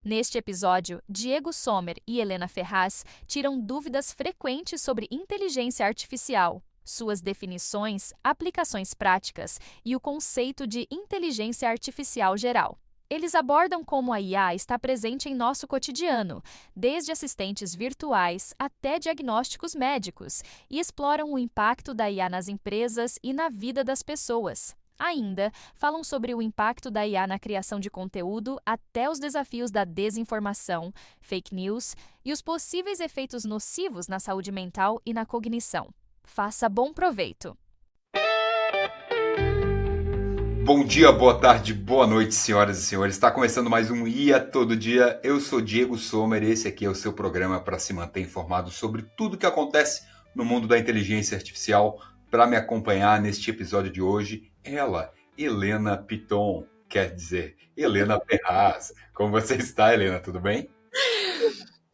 Neste episódio, Diego Sommer e Helena Ferraz tiram dúvidas frequentes sobre inteligência artificial, suas definições, aplicações práticas e o conceito de inteligência artificial geral. Eles abordam como a IA está presente em nosso cotidiano, desde assistentes virtuais até diagnósticos médicos, e exploram o impacto da IA nas empresas e na vida das pessoas. Ainda falam sobre o impacto da IA na criação de conteúdo até os desafios da desinformação, fake news e os possíveis efeitos nocivos na saúde mental e na cognição. Faça bom proveito! Bom dia, boa tarde, boa noite, senhoras e senhores. Está começando mais um IA Todo Dia. Eu sou Diego Sommer e esse aqui é o seu programa para se manter informado sobre tudo que acontece no mundo da inteligência artificial. Para me acompanhar neste episódio de hoje, ela, Helena Piton, quer dizer, Helena Ferraz. Como você está, Helena? Tudo bem?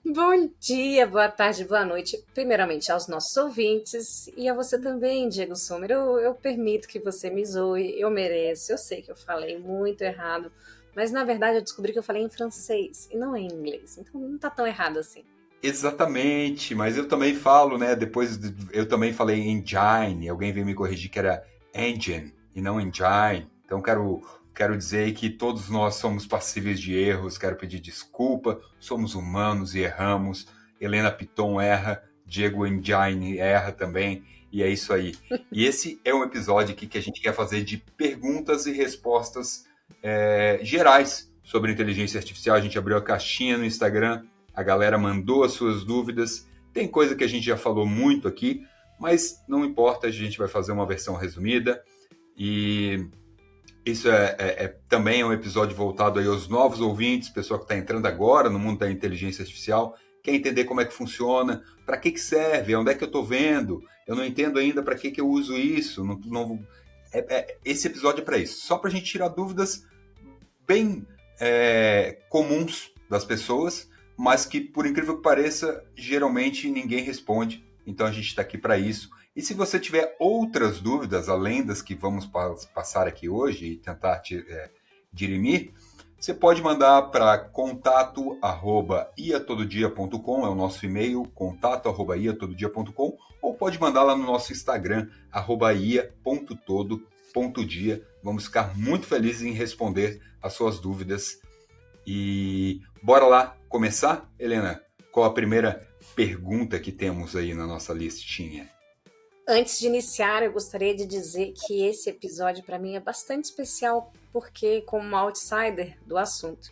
Bom dia, boa tarde, boa noite. Primeiramente aos nossos ouvintes e a você também, Diego Sommer. Eu permito que você me zoe, eu mereço. Eu sei que eu falei muito errado, mas na verdade eu descobri que eu falei em francês e não em inglês. Então não tá tão errado assim. Exatamente, mas eu também falo, né? Depois eu também falei engine, alguém veio me corrigir que era engine e não engine. Então quero dizer que todos nós somos passíveis de erros, quero pedir desculpa, somos humanos e erramos. Helena Piton erra, Diego Engine erra também, e é isso aí. E esse é um episódio aqui que a gente quer fazer de perguntas e respostas gerais sobre inteligência artificial. A gente abriu a caixinha no Instagram. A galera mandou as suas dúvidas. Tem coisa que a gente já falou muito aqui, mas não importa, a gente vai fazer uma versão resumida. E isso também é um episódio voltado aí aos novos ouvintes, pessoal que está entrando agora no mundo da inteligência artificial, quer entender como é que funciona, para que serve, onde é que eu estou vendo, eu não entendo ainda para que eu uso isso. Esse episódio é para isso, só para a gente tirar dúvidas bem comuns das pessoas, mas que, por incrível que pareça, geralmente ninguém responde. Então a gente está aqui para isso. E se você tiver outras dúvidas, além das que vamos passar aqui hoje e tentar dirimir, você pode mandar para contato@iatododia.com, é o nosso e-mail, contato@iatododia.com, ou pode mandar lá no nosso Instagram, @ia.todo.dia. Vamos ficar muito felizes em responder as suas dúvidas. E bora lá começar, Helena? Qual a primeira pergunta que temos aí na nossa listinha? Antes de iniciar, eu gostaria de dizer que esse episódio para mim é bastante especial porque, como uma outsider do assunto,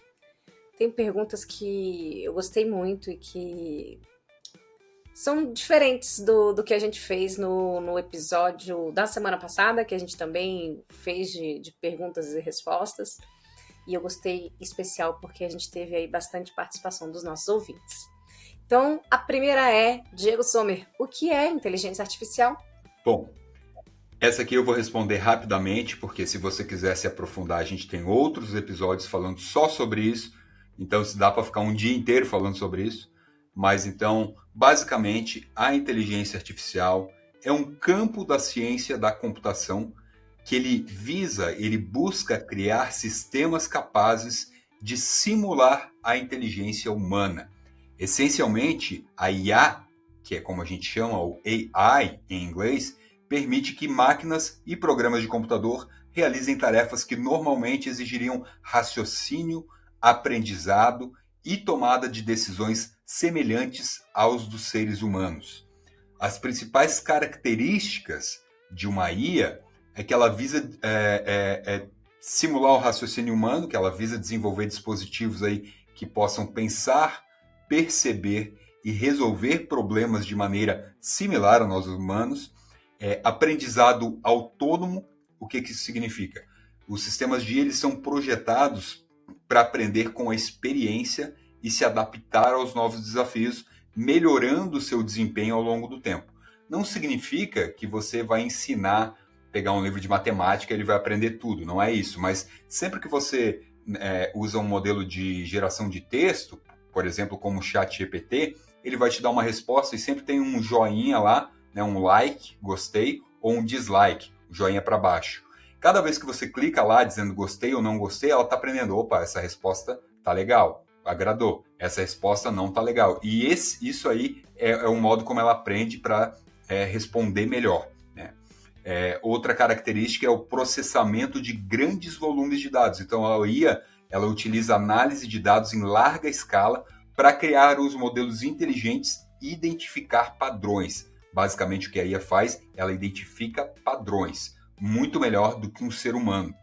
tem perguntas que eu gostei muito e que são diferentes do que a gente fez no episódio da semana passada, que a gente também fez de perguntas e respostas. E eu gostei especial porque a gente teve aí bastante participação dos nossos ouvintes. Então, a primeira é, Diego Sommer, o que é inteligência artificial? Bom, essa aqui eu vou responder rapidamente, porque se você quiser se aprofundar, a gente tem outros episódios falando só sobre isso. Então, se dá para ficar um dia inteiro falando sobre isso. Mas então, basicamente, a inteligência artificial é um campo da ciência da computação que ele busca criar sistemas capazes de simular a inteligência humana. Essencialmente, a IA, que é como a gente chama, o AI em inglês, permite que máquinas e programas de computador realizem tarefas que normalmente exigiriam raciocínio, aprendizado e tomada de decisões semelhantes aos dos seres humanos. As principais características de uma IA é que ela visa simular o raciocínio humano, que ela visa desenvolver dispositivos aí que possam pensar, perceber e resolver problemas de maneira similar a nós humanos. Aprendizado autônomo, o que isso significa? Os sistemas de IA eles são projetados para aprender com a experiência e se adaptar aos novos desafios, melhorando o seu desempenho ao longo do tempo. Não significa que você vai ensinar, pegar um livro de matemática, ele vai aprender tudo, não é isso. Mas sempre que você usa um modelo de geração de texto, por exemplo, como o ChatGPT, ele vai te dar uma resposta e sempre tem um joinha lá, né, um like, gostei, ou um dislike, joinha para baixo. Cada vez que você clica lá dizendo gostei ou não gostei, ela está aprendendo, opa, essa resposta tá legal. agradou. Essa resposta não tá legal. E isso aí é um modo como ela aprende para responder melhor, né? Outra característica é o processamento de grandes volumes de dados. Então, a IA ela utiliza análise de dados em larga escala para criar os modelos inteligentes e identificar padrões. Basicamente, o que a IA faz, ela identifica padrões, muito melhor do que um ser humano.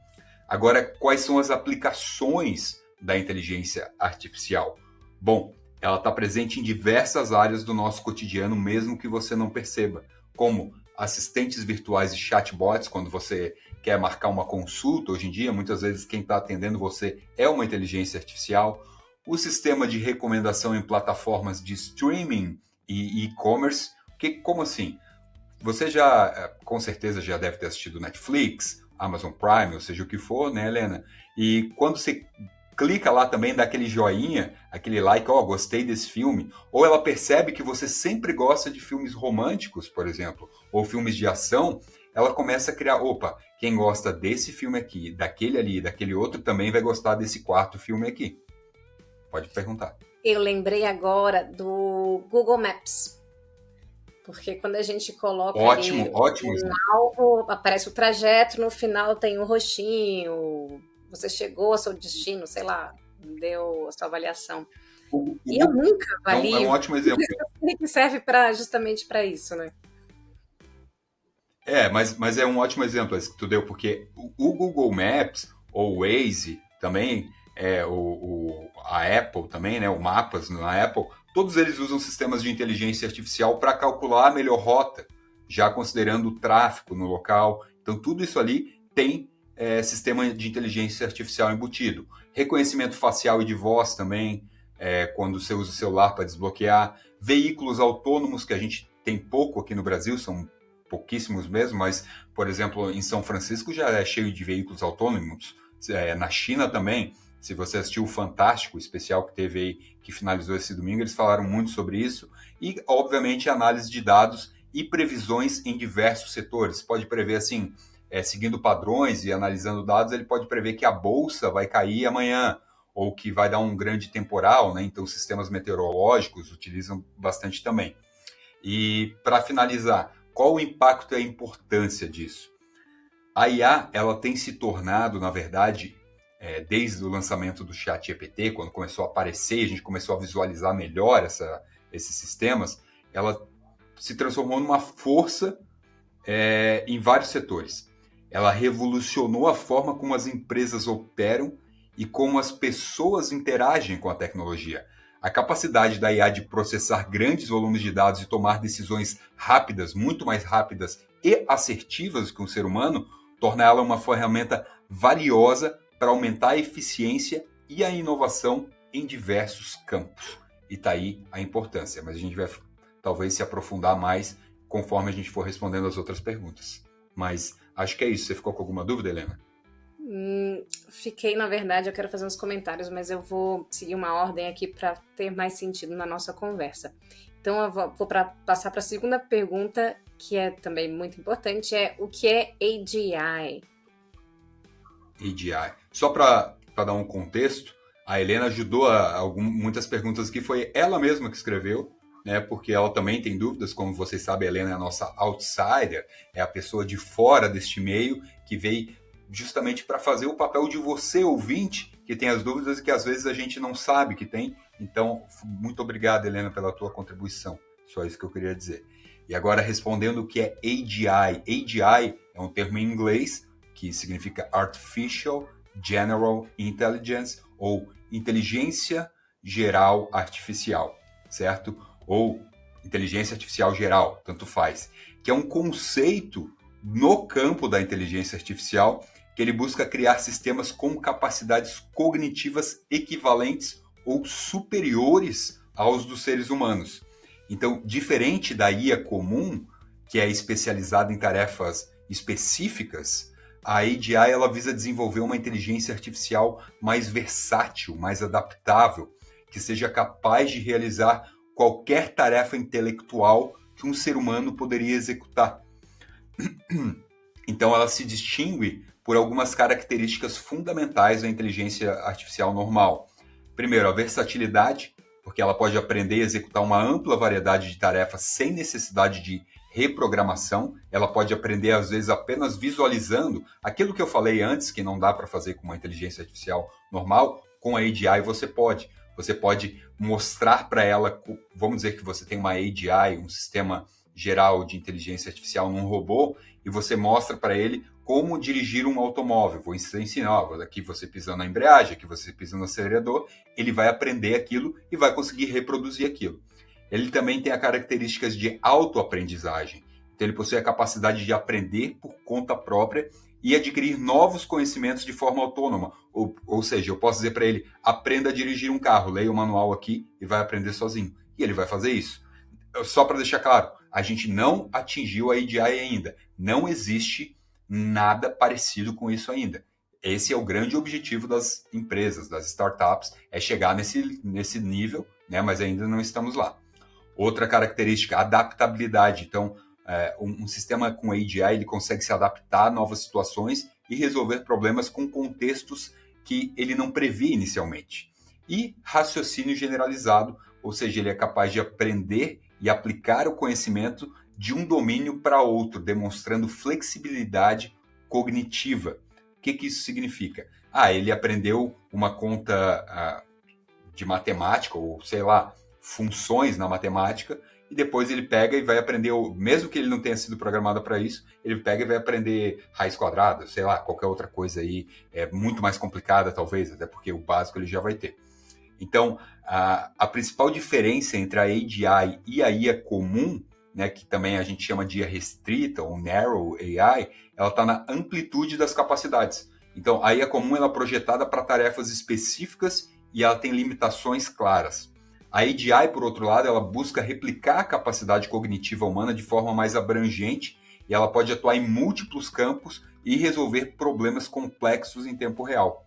Agora, quais são as aplicações da inteligência artificial? Bom, ela está presente em diversas áreas do nosso cotidiano, mesmo que você não perceba, como assistentes virtuais e chatbots, quando você quer marcar uma consulta. Hoje em dia, muitas vezes quem está atendendo você é uma inteligência artificial. O sistema de recomendação em plataformas de streaming e e-commerce. Como assim? Você com certeza já deve ter assistido Netflix, Amazon Prime, ou seja o que for, né, Helena? E quando você clica lá também, dá aquele joinha, aquele like, gostei desse filme, ou ela percebe que você sempre gosta de filmes românticos, por exemplo, ou filmes de ação, ela começa a criar, quem gosta desse filme aqui, daquele ali, daquele outro, também vai gostar desse quarto filme aqui. Pode perguntar. Eu lembrei agora do Google Maps. Porque quando a gente coloca ótimo. final, aparece o trajeto, no final tem o roxinho, você chegou ao seu destino, sei lá, deu a sua avaliação. E eu nunca avalio. É um ótimo exemplo. Que serve justamente para isso, né? Mas é um ótimo exemplo esse que tu deu, porque o Google Maps, ou o Waze também, a Apple também, né, o Mapas na Apple, todos eles usam sistemas de inteligência artificial para calcular a melhor rota, já considerando o tráfego no local. Então, tudo isso ali tem sistema de inteligência artificial embutido. Reconhecimento facial e de voz também, quando você usa o celular para desbloquear. Veículos autônomos, que a gente tem pouco aqui no Brasil, são pouquíssimos mesmo, mas, por exemplo, em São Francisco já é cheio de veículos autônomos. Na China também. Se você assistiu o Fantástico, o especial que teve aí, que finalizou esse domingo, eles falaram muito sobre isso. E, obviamente, análise de dados e previsões em diversos setores. Pode prever, assim, seguindo padrões e analisando dados, ele pode prever que a bolsa vai cair amanhã, ou que vai dar um grande temporal, né? Então, sistemas meteorológicos utilizam bastante também. E, para finalizar, qual o impacto e a importância disso? A IA, ela tem se tornado, na verdade, desde o lançamento do ChatGPT, quando começou a aparecer, a gente começou a visualizar melhor esses sistemas, ela se transformou numa força em vários setores. Ela revolucionou a forma como as empresas operam e como as pessoas interagem com a tecnologia. A capacidade da IA de processar grandes volumes de dados e tomar decisões rápidas, muito mais rápidas e assertivas que um ser humano, torna ela uma ferramenta valiosa para aumentar a eficiência e a inovação em diversos campos. E está aí a importância, mas a gente vai talvez se aprofundar mais conforme a gente for respondendo as outras perguntas. Mas acho que é isso. Você ficou com alguma dúvida, Helena? Fiquei, na verdade, eu quero fazer uns comentários, mas eu vou seguir uma ordem aqui para ter mais sentido na nossa conversa. Então, eu vou passar para a segunda pergunta, que é também muito importante, o que é AGI? AGI. Só para dar um contexto, a Helena ajudou muitas perguntas que foi ela mesma que escreveu, né? Porque ela também tem dúvidas, como vocês sabem, a Helena é a nossa outsider, é a pessoa de fora deste meio que veio justamente para fazer o papel de você, ouvinte, que tem as dúvidas e que às vezes a gente não sabe que tem. Então, muito obrigado, Helena, pela tua contribuição. Só isso que eu queria dizer. E agora, respondendo o que é AGI. AGI é um termo em inglês que significa Artificial General Intelligence, ou Inteligência Geral Artificial, certo? Ou Inteligência Artificial Geral, tanto faz. Que é um conceito no campo da inteligência artificial que ele busca criar sistemas com capacidades cognitivas equivalentes ou superiores aos dos seres humanos. Então, diferente da IA comum, que é especializada em tarefas específicas, a AGI ela visa desenvolver uma inteligência artificial mais versátil, mais adaptável, que seja capaz de realizar qualquer tarefa intelectual que um ser humano poderia executar. Então, ela se distingue por algumas características fundamentais da inteligência artificial normal. Primeiro, a versatilidade, porque ela pode aprender e executar uma ampla variedade de tarefas sem necessidade de reprogramação. Ela pode aprender, às vezes, apenas visualizando aquilo que eu falei antes, que não dá para fazer com uma inteligência artificial normal. Com a AGI você pode. Você pode mostrar para ela, vamos dizer que você tem uma AGI, um sistema geral de inteligência artificial num robô, e você mostra para ele como dirigir um automóvel. Vou ensinar, aqui você pisa na embreagem, aqui você pisa no acelerador, ele vai aprender aquilo e vai conseguir reproduzir aquilo. Ele também tem as características de autoaprendizagem. Então ele possui a capacidade de aprender por conta própria e adquirir novos conhecimentos de forma autônoma. Ou seja, eu posso dizer para ele, aprenda a dirigir um carro, leia o manual aqui e vai aprender sozinho. E ele vai fazer isso. Só para deixar claro, a gente não atingiu a AGI ainda. Não existe nada parecido com isso ainda. Esse é o grande objetivo das empresas, das startups, é chegar nesse nível, né? Mas ainda não estamos lá. Outra característica, adaptabilidade. Então, um sistema com AGI ele consegue se adaptar a novas situações e resolver problemas com contextos que ele não previa inicialmente. E raciocínio generalizado, ou seja, ele é capaz de aprender e aplicar o conhecimento de um domínio para outro, demonstrando flexibilidade cognitiva. O que isso significa? Ele aprendeu uma conta de matemática, ou sei lá, funções na matemática, e depois ele pega e vai aprender, mesmo que ele não tenha sido programado para isso, ele pega e vai aprender raiz quadrada, sei lá, qualquer outra coisa aí, muito mais complicada talvez, até porque o básico ele já vai ter. Então, a principal diferença entre a AGI e a IA comum, né, que também a gente chama de IA restrita ou Narrow AI, ela está na amplitude das capacidades. Então, a IA comum ela é projetada para tarefas específicas e ela tem limitações claras. A AGI, por outro lado, ela busca replicar a capacidade cognitiva humana de forma mais abrangente e ela pode atuar em múltiplos campos e resolver problemas complexos em tempo real.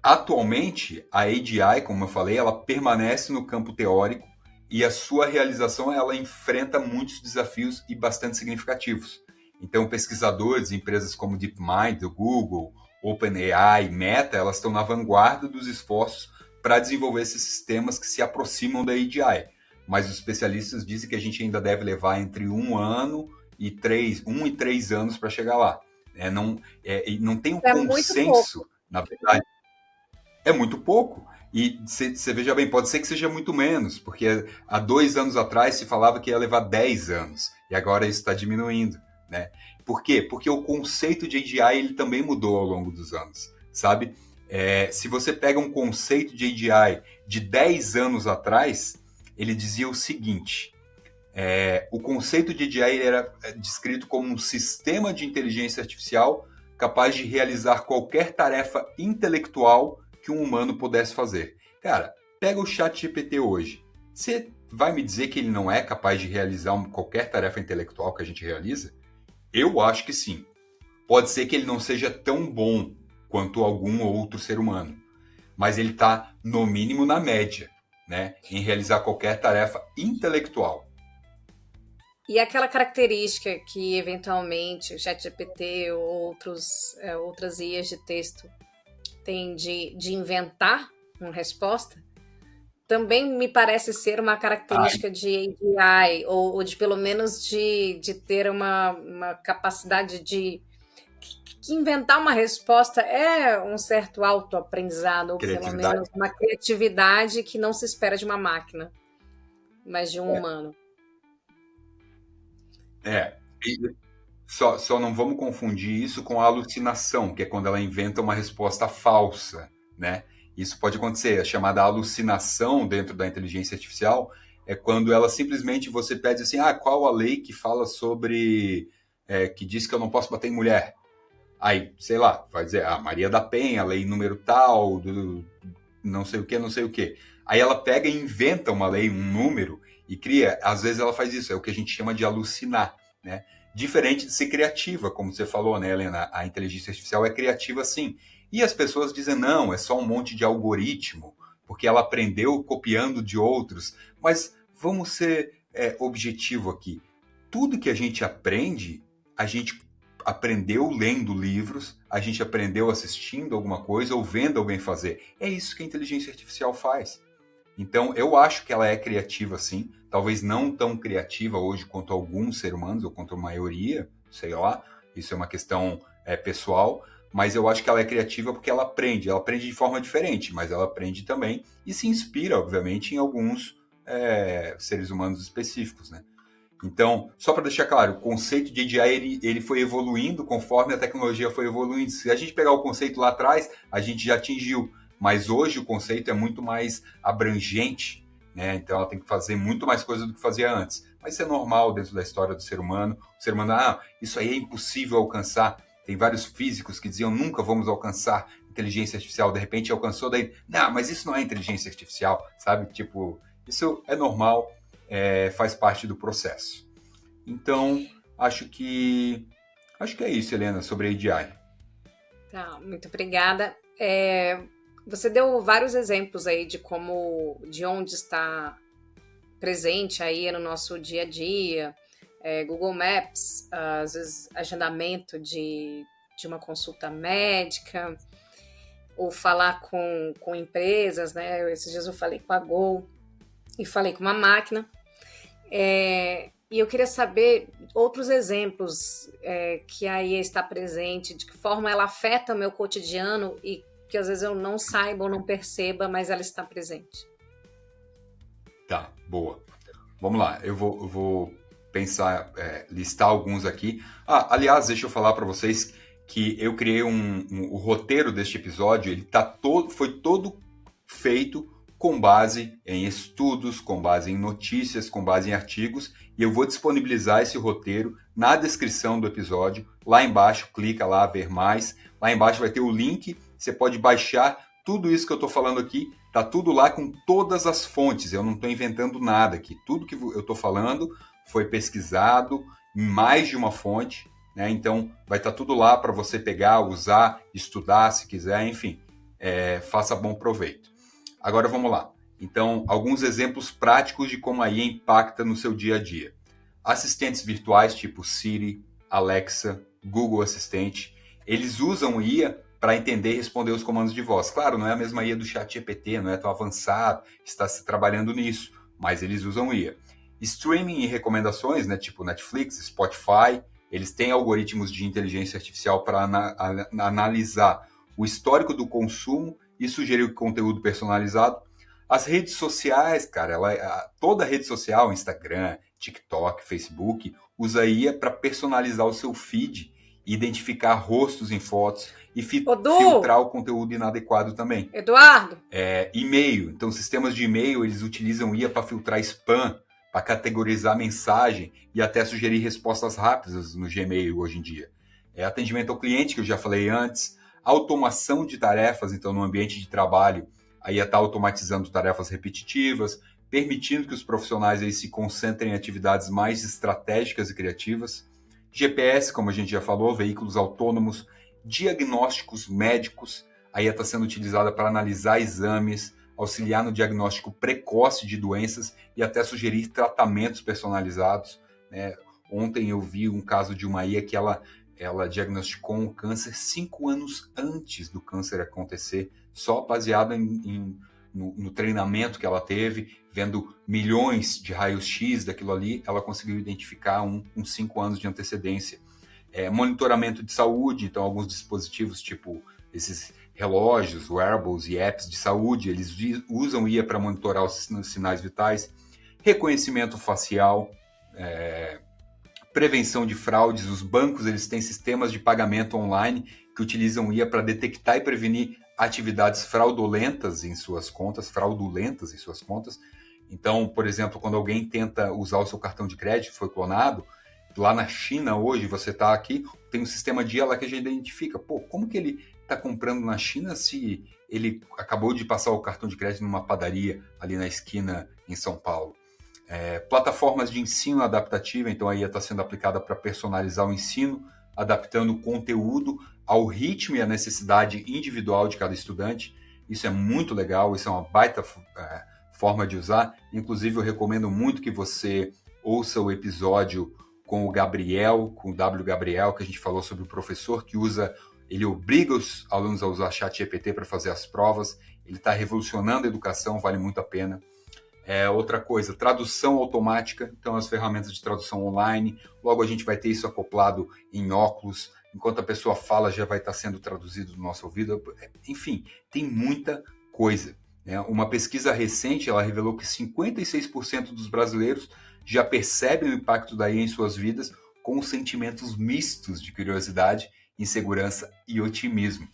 Atualmente, a AGI, como eu falei, ela permanece no campo teórico e a sua realização ela enfrenta muitos desafios e bastante significativos. Então, pesquisadores, empresas como DeepMind, Google, OpenAI, Meta, elas estão na vanguarda dos esforços para desenvolver esses sistemas que se aproximam da AGI. Mas os especialistas dizem que a gente ainda deve levar entre 1 e 3 anos para chegar lá. Não tem um consenso, na verdade. É muito pouco. E você veja bem, pode ser que seja muito menos, porque há 2 anos atrás se falava que ia levar 10 anos, e agora isso está diminuindo, né? Por quê? Porque o conceito de AGI ele também mudou ao longo dos anos, sabe? Se você pega um conceito de AGI de 10 anos atrás, ele dizia o seguinte, o conceito de AGI era descrito como um sistema de inteligência artificial capaz de realizar qualquer tarefa intelectual que um humano pudesse fazer. Cara, pega o ChatGPT hoje. Você vai me dizer que ele não é capaz de realizar qualquer tarefa intelectual que a gente realiza? Eu acho que sim. Pode ser que ele não seja tão bom quanto algum outro ser humano, mas ele está, no mínimo, na média, né, em realizar qualquer tarefa intelectual. E aquela característica que, eventualmente, o ChatGPT ou outras IAs de texto têm de inventar uma resposta, também me parece ser uma característica de AGI, ou de pelo menos de ter uma capacidade de que inventar uma resposta é um certo autoaprendizado, ou pelo menos uma criatividade que não se espera de uma máquina, mas de um humano. Só não vamos confundir isso com a alucinação, que é quando ela inventa uma resposta falsa, né? Isso pode acontecer. A chamada alucinação dentro da inteligência artificial é quando ela simplesmente você pede assim, qual a lei que fala sobre, que diz que eu não posso bater em mulher? Aí, sei lá, vai dizer, Maria da Penha, lei número tal, não sei o que. Aí ela pega e inventa uma lei, um número, e cria, às vezes ela faz isso, é o que a gente chama de alucinar, né? Diferente de ser criativa, como você falou, né, Helena? A inteligência artificial é criativa sim. E as pessoas dizem, não, é só um monte de algoritmo, porque ela aprendeu copiando de outros. Mas vamos ser objetivo aqui. Tudo que a gente aprende, a gente aprendeu lendo livros, a gente aprendeu assistindo alguma coisa ou vendo alguém fazer. É isso que a inteligência artificial faz. Então, eu acho que ela é criativa, sim. Talvez não tão criativa hoje quanto alguns seres humanos, ou quanto a maioria, sei lá. Isso é uma questão pessoal. Mas eu acho que ela é criativa porque ela aprende. Ela aprende de forma diferente, mas ela aprende também e se inspira, obviamente, em alguns seres humanos específicos, né? Então, só para deixar claro, o conceito de AGI ele foi evoluindo conforme a tecnologia foi evoluindo. Se a gente pegar o conceito lá atrás, a gente já atingiu. Mas hoje o conceito é muito mais abrangente, né? Então ela tem que fazer muito mais coisa do que fazia antes. Mas isso é normal dentro da história do ser humano. O ser humano, isso aí é impossível alcançar. Tem vários físicos que diziam, nunca vamos alcançar inteligência artificial. De repente alcançou, daí, não, mas isso não é inteligência artificial, sabe? Tipo, isso é normal, faz parte do processo. Então, acho que é isso, Helena, sobre a AGI. Tá, muito obrigada. Você deu vários exemplos aí de onde está presente aí no nosso dia a dia, Google Maps, às vezes agendamento de uma consulta médica, ou falar com empresas, né? Esses dias eu falei com a Gol e falei com uma máquina. E eu queria saber outros exemplos que a IA está presente, de que forma ela afeta o meu cotidiano e que às vezes eu não saiba ou não perceba, mas ela está presente. Tá, boa. Vamos lá, eu vou pensar, listar alguns aqui. Aliás, deixa eu falar para vocês que eu criei o roteiro deste episódio, ele foi todo feito com base em estudos, com base em notícias, com base em artigos, e eu vou disponibilizar esse roteiro na descrição do episódio. Lá embaixo, clica lá, ver mais. Lá embaixo vai ter o link, você pode baixar tudo isso que eu estou falando aqui, tá tudo lá com todas as fontes, eu não estou inventando nada aqui. Tudo que eu estou falando foi pesquisado em mais de uma fonte, né? Então vai estar tudo lá para você pegar, usar, estudar se quiser, enfim, faça bom proveito. Agora vamos lá. Então, alguns exemplos práticos de como a IA impacta no seu dia a dia. Assistentes virtuais tipo Siri, Alexa, Google Assistente, eles usam IA para entender e responder os comandos de voz. Claro, não é a mesma IA do ChatGPT, não é tão avançado, está se trabalhando nisso, mas eles usam IA. Streaming e recomendações, né, tipo Netflix, Spotify, eles têm algoritmos de inteligência artificial para analisar o histórico do consumo e sugerir conteúdo personalizado. As redes sociais, cara, toda rede social, Instagram, TikTok, Facebook, usa IA para personalizar o seu feed, identificar rostos em fotos e filtrar o conteúdo inadequado também. Eduardo! E-mail. Então, sistemas de e-mail, eles utilizam IA para filtrar spam, para categorizar mensagem e até sugerir respostas rápidas no Gmail hoje em dia. Atendimento ao cliente, que eu já falei antes. Automação de tarefas, então, no ambiente de trabalho, a IA está automatizando tarefas repetitivas, permitindo que os profissionais aí se concentrem em atividades mais estratégicas e criativas. GPS, como a gente já falou, veículos autônomos, diagnósticos médicos, a IA está sendo utilizada para analisar exames, auxiliar no diagnóstico precoce de doenças e até sugerir tratamentos personalizados, né? Ontem eu vi um caso de uma IA que ela diagnosticou um câncer 5 anos antes do câncer acontecer, só baseado no treinamento que ela teve, vendo milhões de raios-x daquilo ali, ela conseguiu identificar uns 5 anos de antecedência. Monitoramento de saúde, então alguns dispositivos tipo esses relógios, wearables e apps de saúde, eles usam IA para monitorar os sinais vitais. Reconhecimento facial, prevenção de fraudes. Os bancos eles têm sistemas de pagamento online que utilizam IA para detectar e prevenir atividades fraudulentas em suas contas. Então, por exemplo, quando alguém tenta usar o seu cartão de crédito, foi clonado, lá na China hoje, você está aqui, tem um sistema de IA lá que a gente identifica. Como que ele está comprando na China se ele acabou de passar o cartão de crédito numa padaria ali na esquina em São Paulo? Plataformas de ensino adaptativa, então a IA está sendo aplicada para personalizar o ensino, adaptando o conteúdo ao ritmo e à necessidade individual de cada estudante. Isso é muito legal, isso é uma baita forma de usar. Inclusive, eu recomendo muito que você ouça o episódio com o Gabriel, com o W. Gabriel, que a gente falou sobre o professor que ele obriga os alunos a usar ChatGPT para fazer as provas. Ele está revolucionando a educação, vale muito a pena. Outra coisa, tradução automática, então as ferramentas de tradução online, logo a gente vai ter isso acoplado em óculos, enquanto a pessoa fala já vai estar sendo traduzido no nosso ouvido, enfim, tem muita coisa. Né? Uma pesquisa recente, ela revelou que 56% dos brasileiros já percebem o impacto da IA em suas vidas com sentimentos mistos de curiosidade, insegurança e otimismo.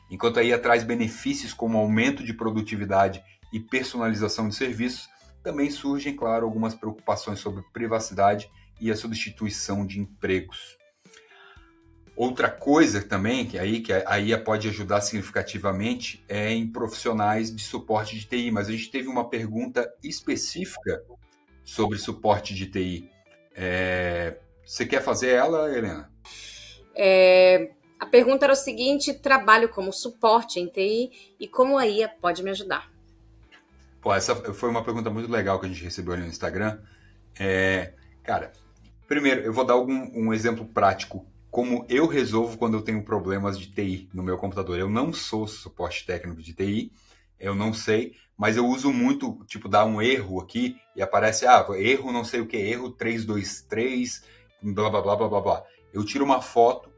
Enquanto a IA traz benefícios como aumento de produtividade e personalização de serviços, também surgem, claro, algumas preocupações sobre privacidade e a substituição de empregos. Outra coisa também que a IA pode ajudar significativamente é em profissionais de suporte de TI, mas a gente teve uma pergunta específica sobre suporte de TI. Você quer fazer ela, Helena? A pergunta era o seguinte: trabalho como suporte em TI e como a IA pode me ajudar? Pô, essa foi uma pergunta muito legal que a gente recebeu ali no Instagram. Cara, primeiro, eu vou dar um exemplo prático, como eu resolvo quando eu tenho problemas de TI no meu computador. Eu não sou suporte técnico de TI, eu não sei, mas eu uso muito, tipo, dar um erro aqui e aparece, erro não sei o que, erro 323, blá, blá, blá, blá, blá, blá. Eu tiro uma foto,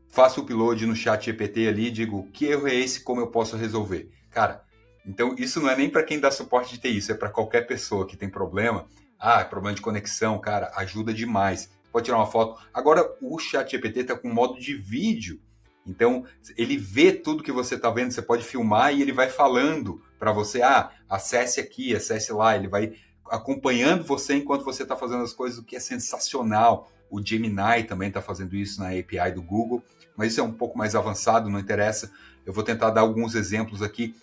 faço o upload no chat GPT ali e digo, que erro é esse, como eu posso resolver? Cara, então, isso não é nem para quem dá suporte de TI, isso é para qualquer pessoa que tem problema. Problema de conexão, cara, ajuda demais. Pode tirar uma foto. Agora, o ChatGPT está com modo de vídeo. Então, ele vê tudo que você está vendo, você pode filmar e ele vai falando para você, acesse aqui, acesse lá. Ele vai acompanhando você enquanto você está fazendo as coisas, o que é sensacional. O Gemini também está fazendo isso na API do Google, mas isso é um pouco mais avançado, não interessa. Eu vou tentar dar alguns exemplos aqui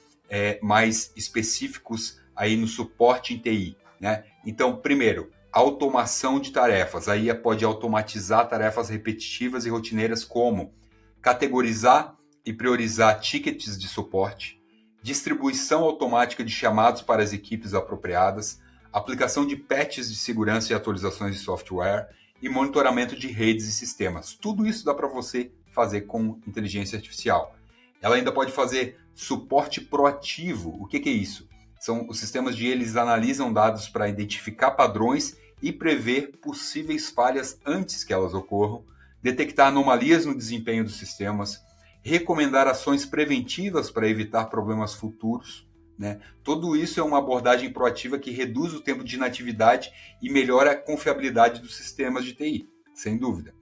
mais específicos aí no suporte em TI, né? Então, primeiro, automação de tarefas. A IA pode automatizar tarefas repetitivas e rotineiras como categorizar e priorizar tickets de suporte, distribuição automática de chamados para as equipes apropriadas, aplicação de patches de segurança e atualizações de software e monitoramento de redes e sistemas. Tudo isso dá para você fazer com inteligência artificial. Ela ainda pode fazer suporte proativo. O que é isso? São os sistemas eles analisam dados para identificar padrões e prever possíveis falhas antes que elas ocorram, detectar anomalias no desempenho dos sistemas, recomendar ações preventivas para evitar problemas futuros. Né? Tudo isso é uma abordagem proativa que reduz o tempo de inatividade e melhora a confiabilidade dos sistemas de TI, sem dúvida.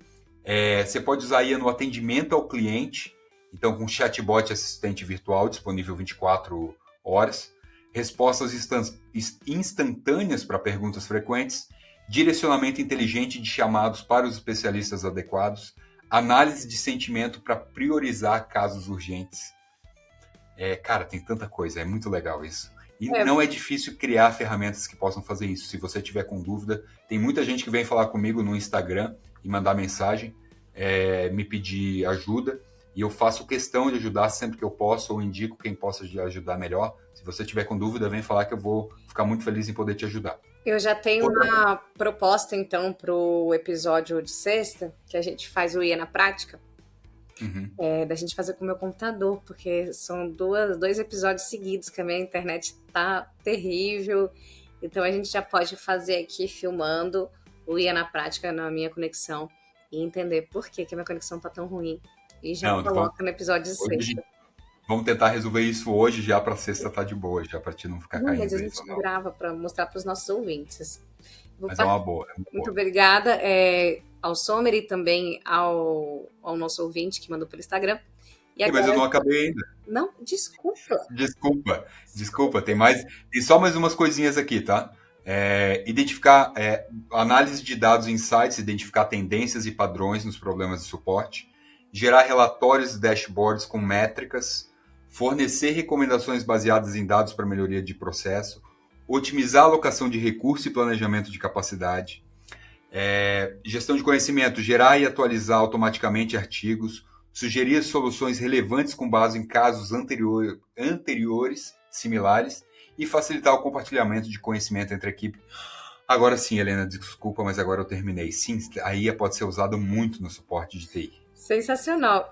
Você pode usar a IA no atendimento ao cliente, então com chatbot assistente virtual disponível 24 horas, respostas instantâneas para perguntas frequentes, direcionamento inteligente de chamados para os especialistas adequados, análise de sentimento para priorizar casos urgentes. Cara, tem tanta coisa, é muito legal isso. E não é difícil criar ferramentas que possam fazer isso. Se você tiver com dúvida, tem muita gente que vem falar comigo no Instagram e mandar mensagem, me pedir ajuda. E eu faço questão de ajudar sempre que eu posso, ou indico quem possa ajudar melhor. Se você tiver com dúvida, vem falar que eu vou ficar muito feliz em poder te ajudar. Eu já tenho uma proposta, então, para o episódio de sexta, que a gente faz o IA na prática, da gente fazer com o meu computador, porque são dois episódios seguidos que a minha internet tá terrível. Então a gente já pode fazer aqui filmando o IA na prática na minha conexão e entender por que a minha conexão tá tão ruim. E já coloca no episódio de sexta. Vamos tentar resolver isso hoje, já para sexta tá de boa, já para ti não ficar caindo. Mas a gente grava para mostrar para os nossos ouvintes. Mas é uma boa. Muito obrigada ao Sommer e também ao nosso ouvinte que mandou pelo Instagram. Mas eu não acabei ainda. Não, desculpa. Desculpa, tem só mais umas coisinhas aqui, tá? Identificar análise de dados e insights, identificar tendências e padrões nos problemas de suporte, gerar relatórios e dashboards com métricas, fornecer recomendações baseadas em dados para melhoria de processo, otimizar a alocação de recursos e planejamento de capacidade, gestão de conhecimento, gerar e atualizar automaticamente artigos, sugerir soluções relevantes com base em casos anteriores, similares, e facilitar o compartilhamento de conhecimento entre a equipe. Agora sim, Helena, desculpa, mas agora eu terminei. Sim, a IA pode ser usada muito no suporte de TI. Sensacional.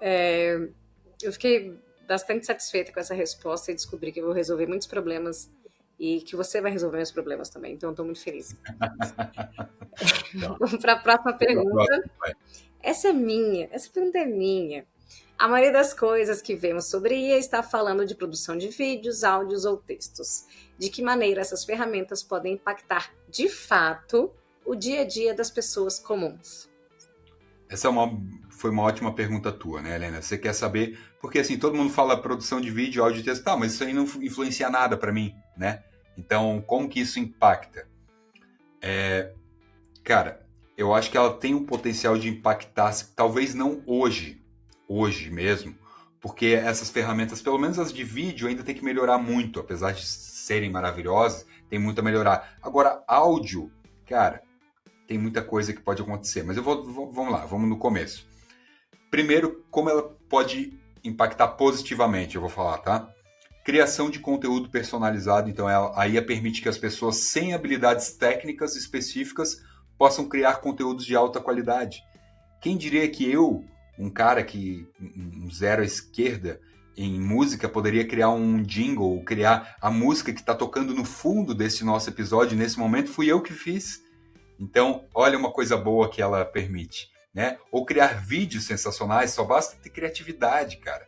Eu fiquei bastante satisfeita com essa resposta e descobri que eu vou resolver muitos problemas e que você vai resolver meus problemas também. Então, estou muito feliz. Tá. Vamos para a próxima pergunta. Essa pergunta é minha. A maioria das coisas que vemos sobre IA está falando de produção de vídeos, áudios ou textos. De que maneira essas ferramentas podem impactar, de fato, o dia a dia das pessoas comuns? Essa foi uma ótima pergunta tua, né, Helena? Você quer saber, porque assim, todo mundo fala produção de vídeo, áudio e texto, tá, mas isso aí não influencia nada para mim, né? Então, como que isso impacta? Cara, eu acho que ela tem o potencial de impactar, talvez não hoje mesmo, porque essas ferramentas, pelo menos as de vídeo, ainda tem que melhorar muito, apesar de serem maravilhosas, tem muito a melhorar. Agora, áudio, cara, tem muita coisa que pode acontecer, mas vamos lá, vamos no começo. Primeiro, como ela pode impactar positivamente, eu vou falar, tá? Criação de conteúdo personalizado, então a IA permite que as pessoas sem habilidades técnicas específicas possam criar conteúdos de alta qualidade. Quem diria que eu, um cara que um zero à esquerda em música, poderia criar um jingle, criar a música que está tocando no fundo desse nosso episódio nesse momento, fui eu que fiz. Então, olha uma coisa boa que ela permite, né? Ou criar vídeos sensacionais, só basta ter criatividade, cara.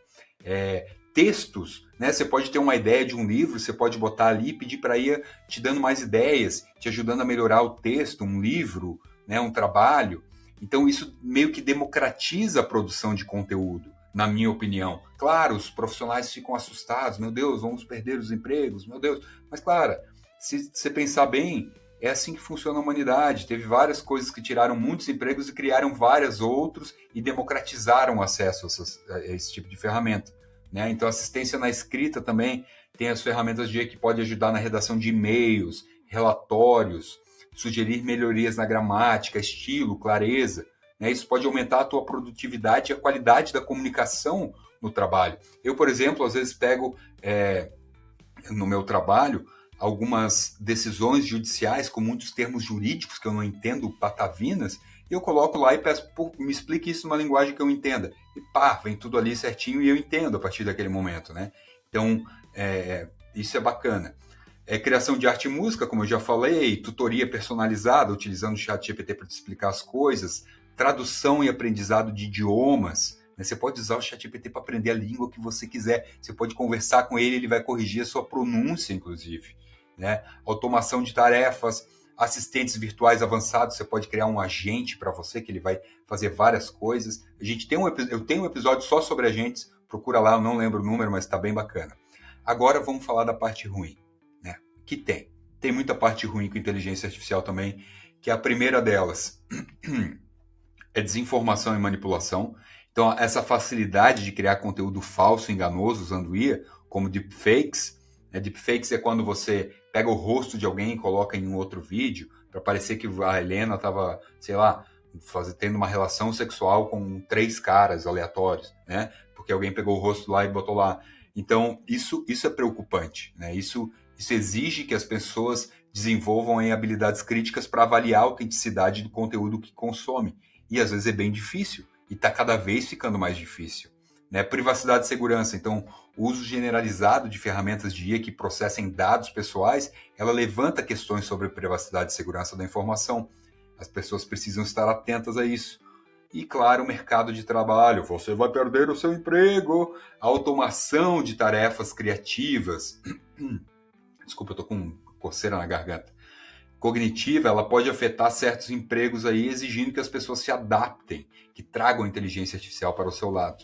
Textos, né? Você pode ter uma ideia de um livro, você pode botar ali e pedir para ir te dando mais ideias, te ajudando a melhorar o texto, um livro, né? Um trabalho. Então, isso meio que democratiza a produção de conteúdo, na minha opinião. Claro, os profissionais ficam assustados, meu Deus, vamos perder os empregos, meu Deus. Mas, claro, se você pensar bem, é assim que funciona a humanidade. Teve várias coisas que tiraram muitos empregos e criaram vários outros e democratizaram o acesso a esse tipo de ferramenta, né? Então, assistência na escrita também tem as ferramentas de que pode ajudar na redação de e-mails, relatórios, sugerir melhorias na gramática, estilo, clareza, né? Isso pode aumentar a tua produtividade e a qualidade da comunicação no trabalho. Eu, por exemplo, às vezes pego no meu trabalho algumas decisões judiciais com muitos termos jurídicos que eu não entendo patavinas, e eu coloco lá e peço, me explique isso numa linguagem que eu entenda. E pá, vem tudo ali certinho e eu entendo a partir daquele momento, né? Então, isso é bacana. Criação de arte e música, como eu já falei, tutoria personalizada, utilizando o ChatGPT para te explicar as coisas, tradução e aprendizado de idiomas, né? Você pode usar o ChatGPT para aprender a língua que você quiser. Você pode conversar com ele, ele vai corrigir a sua pronúncia, inclusive, né? Automação de tarefas, assistentes virtuais avançados, você pode criar um agente para você, que ele vai fazer várias coisas. Eu tenho um episódio só sobre agentes, procura lá, eu não lembro o número, mas está bem bacana. Agora vamos falar da parte ruim, né? Que tem muita parte ruim com inteligência artificial também, que a primeira delas é desinformação e manipulação. Então, essa facilidade de criar conteúdo falso, enganoso, usando IA, como deepfakes. Deepfakes é quando você pega o rosto de alguém e coloca em um outro vídeo para parecer que a Helena estava, sei lá, tendo uma relação sexual com 3 caras aleatórios, né? Porque alguém pegou o rosto lá e botou lá. Então, isso é preocupante, né? Isso exige que as pessoas desenvolvam habilidades críticas para avaliar a autenticidade do conteúdo que consome. E às vezes é bem difícil, e está cada vez ficando mais difícil, né? Privacidade e segurança. Então, o uso generalizado de ferramentas de IA que processem dados pessoais, ela levanta questões sobre privacidade e segurança da informação. As pessoas precisam estar atentas a isso. E, claro, o mercado de trabalho. Você vai perder o seu emprego. A automação de tarefas criativas. Desculpa, eu estou com coceira na garganta. Cognitiva, ela pode afetar certos empregos aí, exigindo que as pessoas se adaptem, que tragam a inteligência artificial para o seu lado.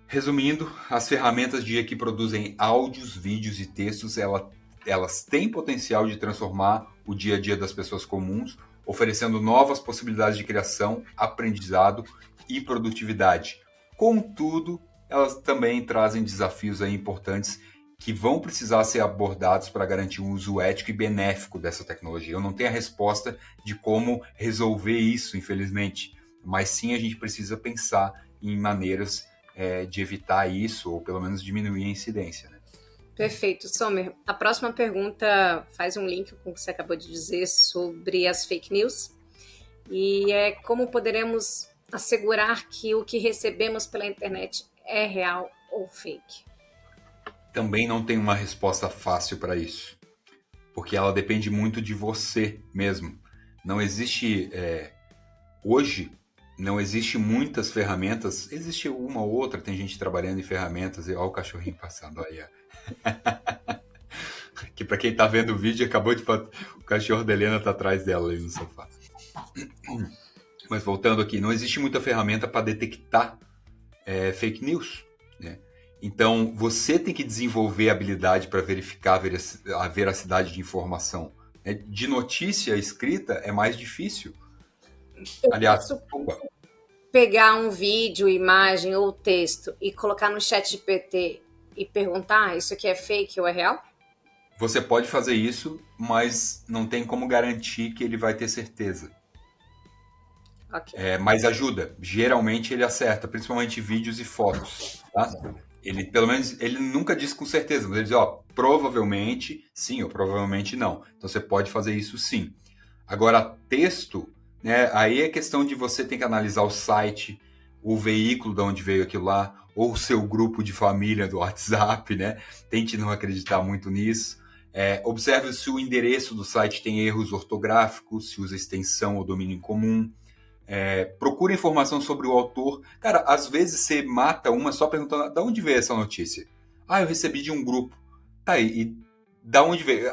Resumindo, as ferramentas de IA que produzem áudios, vídeos e textos, elas têm potencial de transformar o dia a dia das pessoas comuns, oferecendo novas possibilidades de criação, aprendizado e produtividade. Contudo, elas também trazem desafios aí importantes que vão precisar ser abordados para garantir um uso ético e benéfico dessa tecnologia. Eu não tenho a resposta de como resolver isso, infelizmente, mas sim a gente precisa pensar em maneiras de evitar isso, ou pelo menos diminuir a incidência, né? Perfeito, Sommer. A próxima pergunta faz um link com o que você acabou de dizer sobre as fake news. E é como poderemos assegurar que o que recebemos pela internet é real ou fake? Também não tem uma resposta fácil para isso, porque ela depende muito de você mesmo. Não existe, hoje, não existe muitas ferramentas, existe uma ou outra, tem gente trabalhando em ferramentas, e olha o cachorrinho passando aí, ó. Que para quem tá vendo o vídeo, acabou de o cachorro da Helena tá atrás dela ali no sofá. Mas voltando aqui, não existe muita ferramenta para detectar fake news, né? Então, você tem que desenvolver habilidade para verificar a veracidade de informação. De notícia escrita é mais difícil. Aliás, pegar um vídeo, imagem ou texto e colocar no chat GPT e perguntar, isso aqui é fake ou é real? Você pode fazer isso, mas não tem como garantir que ele vai ter certeza. Okay. Mas ajuda. Geralmente ele acerta, principalmente vídeos e fotos. Tá? Ele, pelo menos, ele nunca diz com certeza, mas ele diz, provavelmente sim ou provavelmente não. Então você pode fazer isso sim. Agora, texto, né, aí é questão de você ter que analisar o site, o veículo de onde veio aquilo lá, ou o seu grupo de família do WhatsApp, né? Tente não acreditar muito nisso. Observe se o endereço do site tem erros ortográficos, se usa extensão ou domínio em comum. Procure informação sobre o autor. Cara, às vezes você mata uma só perguntando de onde veio essa notícia. Eu recebi de um grupo. Tá aí, e da onde veio?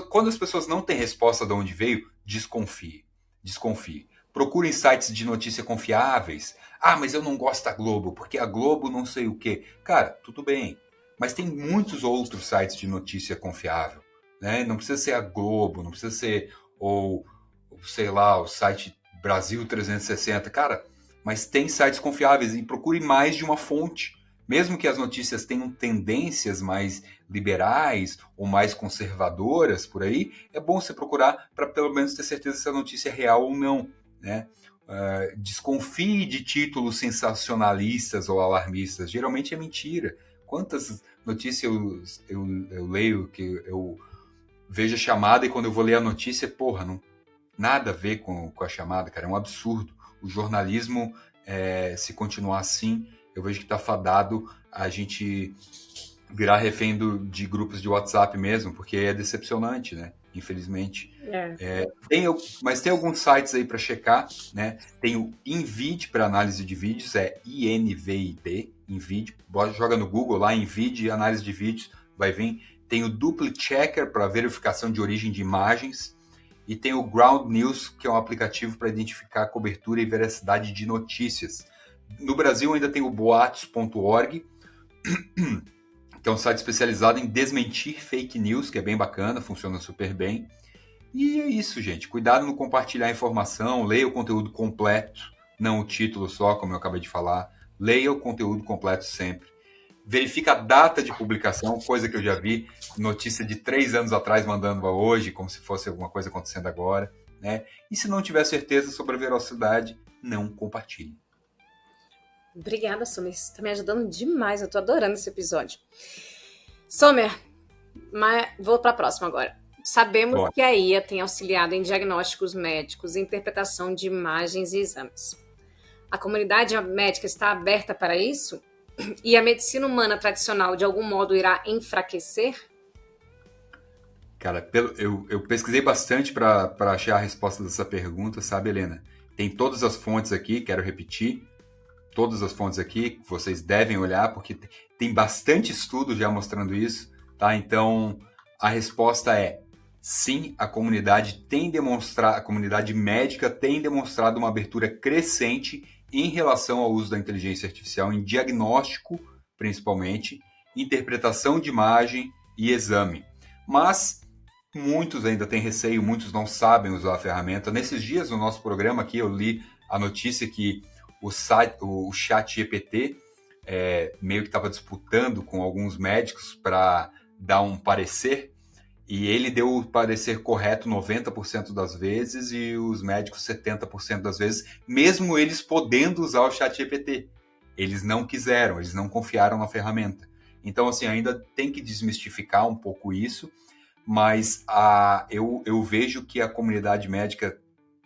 Quando as pessoas não têm resposta de onde veio, desconfie. Procurem sites de notícia confiáveis. Mas eu não gosto da Globo, porque a Globo não sei o quê. Cara, tudo bem. Mas tem muitos outros sites de notícia confiável. Né? Não precisa ser a Globo, não precisa ser, ou sei lá, o site Brasil 360. Cara, mas tem sites confiáveis e procure mais de uma fonte. Mesmo que as notícias tenham tendências mais liberais ou mais conservadoras por aí, é bom você procurar para pelo menos ter certeza se a notícia é real ou não, né? Desconfie de títulos sensacionalistas ou alarmistas. Geralmente é mentira. Quantas notícias eu leio que eu vejo a chamada e quando eu vou ler a notícia, não nada a ver com a chamada, cara. É um absurdo. O jornalismo, se continuar assim, eu vejo que está fadado a gente virar refém de grupos de WhatsApp mesmo, porque é decepcionante, né? Infelizmente. Mas tem alguns sites aí para checar, né? Tem o Invid para análise de vídeos, INVID, Invid. Joga no Google lá, Invid, análise de vídeos, vai vir. Tem o Dupli Checker para verificação de origem de imagens. E tem o Ground News, que é um aplicativo para identificar a cobertura e veracidade de notícias. No Brasil ainda tem o boatos.org, que é um site especializado em desmentir fake news, que é bem bacana, funciona super bem. E é isso, gente. Cuidado no compartilhar informação, leia o conteúdo completo, não o título só, como eu acabei de falar. Leia o conteúdo completo sempre. Verifica a data de publicação, coisa que eu já vi, notícia de 3 anos atrás mandando a hoje, como se fosse alguma coisa acontecendo agora, né? E se não tiver certeza sobre a veracidade, não compartilhe. Obrigada, Sommer. Você está me ajudando demais. Eu estou adorando esse episódio. Sommer, vou para a próxima agora. Sabemos que a IA tem auxiliado em diagnósticos médicos, interpretação de imagens e exames. A comunidade médica está aberta para isso? E a medicina humana tradicional, de algum modo, irá enfraquecer? Cara, eu pesquisei bastante para achar a resposta dessa pergunta, sabe, Helena? Tem todas as fontes aqui, quero repetir. Todas as fontes aqui, vocês devem olhar, porque tem bastante estudo já mostrando isso, tá? Então, a resposta é sim, a comunidade médica tem demonstrado uma abertura crescente em relação ao uso da inteligência artificial em diagnóstico, principalmente, interpretação de imagem e exame. Mas muitos ainda têm receio, muitos não sabem usar a ferramenta. Nesses dias, no nosso programa aqui, eu li a notícia que o chat GPT meio que estava disputando com alguns médicos para dar um parecer, e ele deu o parecer correto 90% das vezes e os médicos 70% das vezes, mesmo eles podendo usar o chat GPT. Eles não quiseram, eles não confiaram na ferramenta. Então, assim, ainda tem que desmistificar um pouco isso, mas eu vejo que a comunidade médica,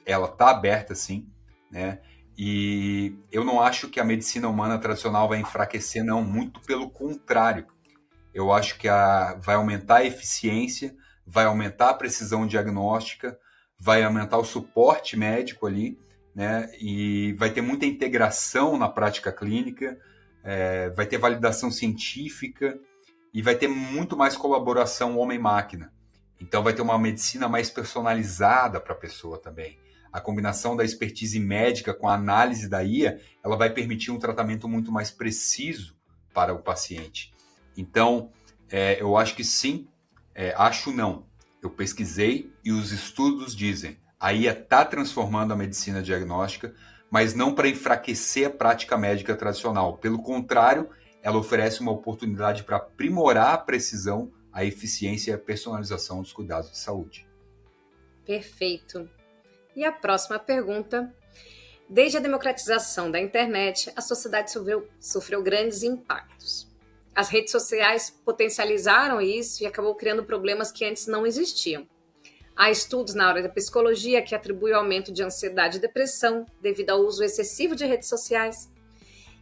ela está aberta, sim, né? E eu não acho que a medicina humana tradicional vai enfraquecer, não, muito pelo contrário. Eu acho que vai aumentar a eficiência, vai aumentar a precisão diagnóstica, vai aumentar o suporte médico ali, né? E vai ter muita integração na prática clínica, vai ter validação científica e vai ter muito mais colaboração homem-máquina. Então vai ter uma medicina mais personalizada para a pessoa também. A combinação da expertise médica com a análise da IA, ela vai permitir um tratamento muito mais preciso para o paciente. Então, eu acho que sim, acho não. Eu pesquisei e os estudos dizem, a IA está transformando a medicina diagnóstica, mas não para enfraquecer a prática médica tradicional. Pelo contrário, ela oferece uma oportunidade para aprimorar a precisão, a eficiência e a personalização dos cuidados de saúde. Perfeito. E a próxima pergunta. Desde a democratização da internet, a sociedade sofreu grandes impactos. As redes sociais potencializaram isso e acabou criando problemas que antes não existiam. Há estudos na área da psicologia que atribuem o aumento de ansiedade e depressão devido ao uso excessivo de redes sociais.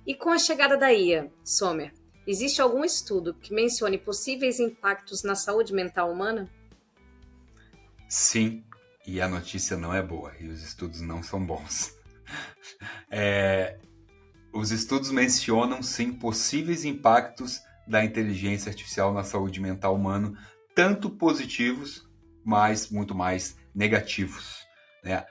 E com a chegada da IA, Sommer, existe algum estudo que mencione possíveis impactos na saúde mental humana? Sim, e a notícia não é boa, e os estudos não são bons. Os estudos mencionam, sim, possíveis impactos da inteligência artificial na saúde mental humana, tanto positivos, mas muito mais negativos, né?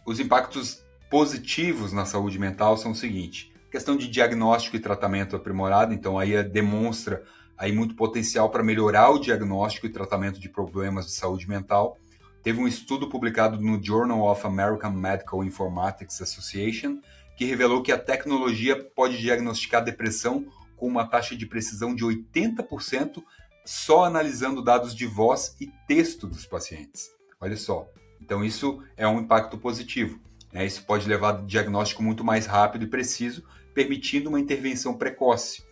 Os impactos positivos na saúde mental são o seguinte: questão de diagnóstico e tratamento aprimorado, então aí demonstra aí muito potencial para melhorar o diagnóstico e tratamento de problemas de saúde mental. Teve um estudo publicado no Journal of American Medical Informatics Association que revelou que a tecnologia pode diagnosticar depressão com uma taxa de precisão de 80% só analisando dados de voz e texto dos pacientes. Olha só, então isso é um impacto positivo. Isso pode levar a diagnóstico muito mais rápido e preciso, permitindo uma intervenção precoce.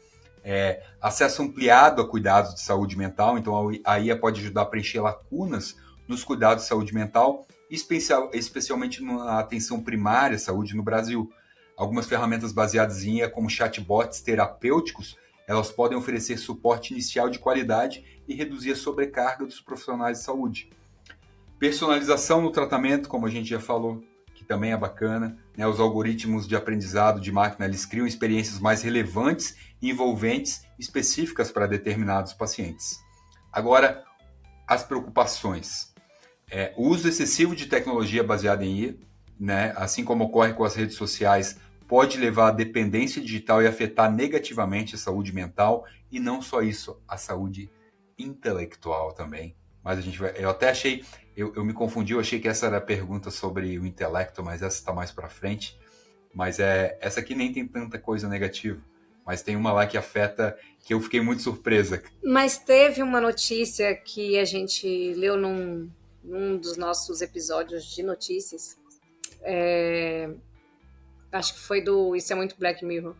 Acesso ampliado a cuidados de saúde mental, então a IA pode ajudar a preencher lacunas nos cuidados de saúde mental, especialmente na atenção primária à saúde no Brasil. Algumas ferramentas baseadas em IA, como chatbots terapêuticos, elas podem oferecer suporte inicial de qualidade e reduzir a sobrecarga dos profissionais de saúde. Personalização no tratamento, como a gente já falou, que também é bacana, né? Os algoritmos de aprendizado de máquina, eles criam experiências mais relevantes, envolventes, específicas para determinados pacientes. Agora, as preocupações. O uso excessivo de tecnologia baseada em IA, né? Assim como ocorre com as redes sociais, pode levar à dependência digital e afetar negativamente a saúde mental, e não só isso, a saúde intelectual também. Mas eu até achei, eu me confundi, eu achei que essa era a pergunta sobre o intelecto, mas essa está mais para frente. Mas essa aqui nem tem tanta coisa negativa, mas tem uma lá que afeta, que eu fiquei muito surpresa. Mas teve uma notícia que a gente leu num dos nossos episódios de notícias, acho que foi Isso é Muito Black Mirror,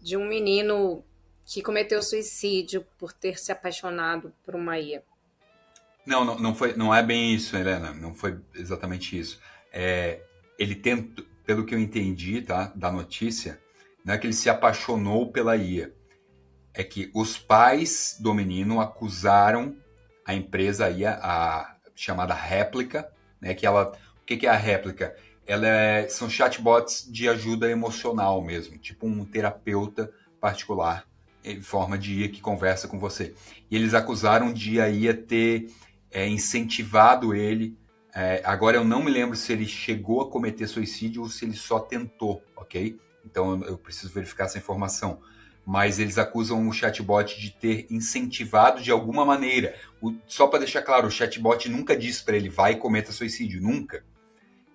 de um menino que cometeu suicídio por ter se apaixonado por uma IA. Não é bem isso, Helena, não foi exatamente isso. Ele tentou, pelo que eu entendi, tá, da notícia, não é que ele se apaixonou pela IA, é que os pais do menino acusaram a empresa IA, a chamada Réplica, né, o que é a Réplica? São chatbots de ajuda emocional mesmo, tipo um terapeuta particular, em forma de IA que conversa com você. E eles acusaram de a IA ter incentivado ele. Agora eu não me lembro se ele chegou a cometer suicídio ou se ele só tentou, ok? Então eu preciso verificar essa informação. Mas eles acusam o chatbot de ter incentivado de alguma maneira. Só para deixar claro, o chatbot nunca disse para ele vai e cometa suicídio, nunca.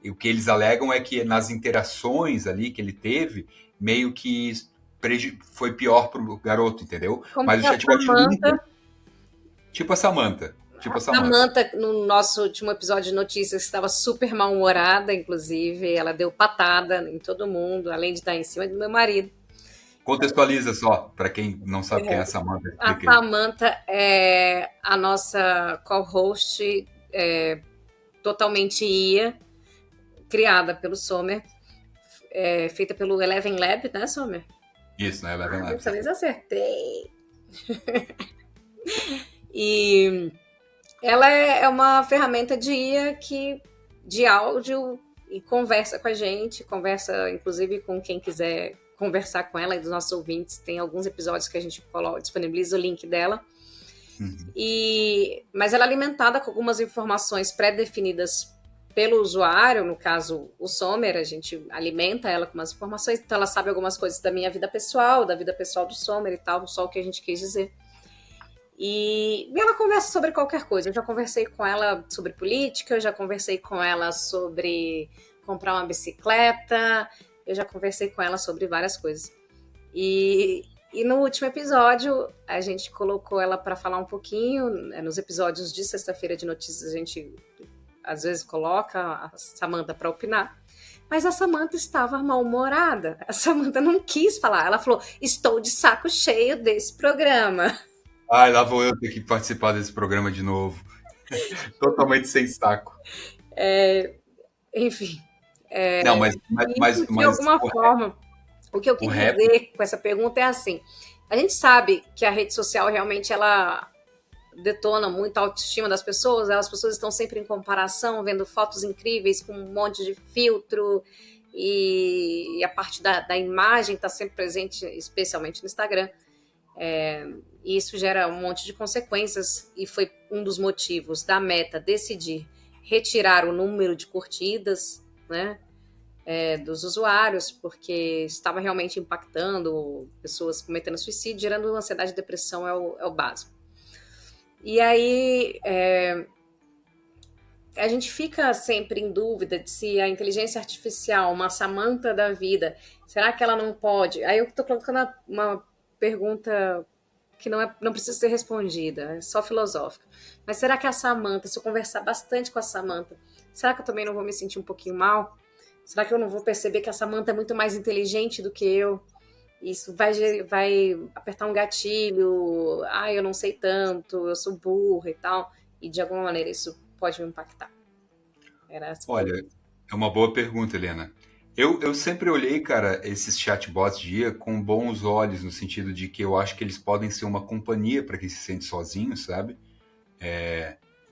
E o que eles alegam é que nas interações ali que ele teve, meio que foi pior pro garoto, entendeu? Como mas o chatbot nunca... Tipo a Samantha. A Samantha, no nosso último episódio de notícias, estava super mal-humorada, inclusive. Ela deu patada em todo mundo, além de estar em cima do meu marido. Contextualiza só, para quem não sabe quem é a Samantha, A explica aí. Samantha é a nossa co-host totalmente IA, criada pelo Sommer, feita pelo Eleven Lab, né, Sommer? Isso, né? Eleven Labs. Dessa vez acertei. E ela é uma ferramenta de IA de áudio e conversa com a gente, conversa inclusive com quem quiser conversar com ela e dos nossos ouvintes. Tem alguns episódios que a gente disponibiliza o link dela. Mas ela é alimentada com algumas informações pré-definidas pelo usuário, no caso o Sommer, a gente alimenta ela com umas informações, então ela sabe algumas coisas da minha vida pessoal, da vida pessoal do Sommer e tal, só o que a gente quis dizer. E ela conversa sobre qualquer coisa. Eu já conversei com ela sobre política, eu já conversei com ela sobre comprar uma bicicleta, eu já conversei com ela sobre várias coisas. E no último episódio, a gente colocou ela para falar um pouquinho. Nos episódios de sexta-feira de notícias, a gente às vezes coloca a Samantha para opinar. Mas a Samantha estava mal-humorada. A Samantha não quis falar. Ela falou: estou de saco cheio desse programa. Ai, lá vou eu ter que participar desse programa de novo. Totalmente sem saco. Enfim. Não, De alguma forma, o que eu quis dizer com essa pergunta é assim: a gente sabe que a rede social realmente ela detona muito a autoestima das pessoas, as pessoas estão sempre em comparação, vendo fotos incríveis com um monte de filtro, e a parte da imagem está sempre presente, especialmente no Instagram. E isso gera um monte de consequências, e foi um dos motivos da Meta decidir retirar o número de curtidas, né, dos usuários, porque estava realmente impactando pessoas cometendo suicídio, gerando ansiedade e depressão, é o básico. E aí a gente fica sempre em dúvida de se a inteligência artificial, uma Samantha da vida, será que ela não pode? Aí eu estou colocando uma pergunta que não precisa ser respondida, é só filosófica. Mas será que a Samantha, se eu conversar bastante com a Samantha, será que eu também não vou me sentir um pouquinho mal? Será que eu não vou perceber que a Samantha é muito mais inteligente do que eu? Isso vai apertar um gatilho, eu não sei tanto, eu sou burra e tal, e de alguma maneira isso pode me impactar. Olha, é uma boa pergunta, Helena. Eu sempre olhei, cara, esses chatbots de IA com bons olhos, no sentido de que eu acho que eles podem ser uma companhia para quem se sente sozinho, sabe?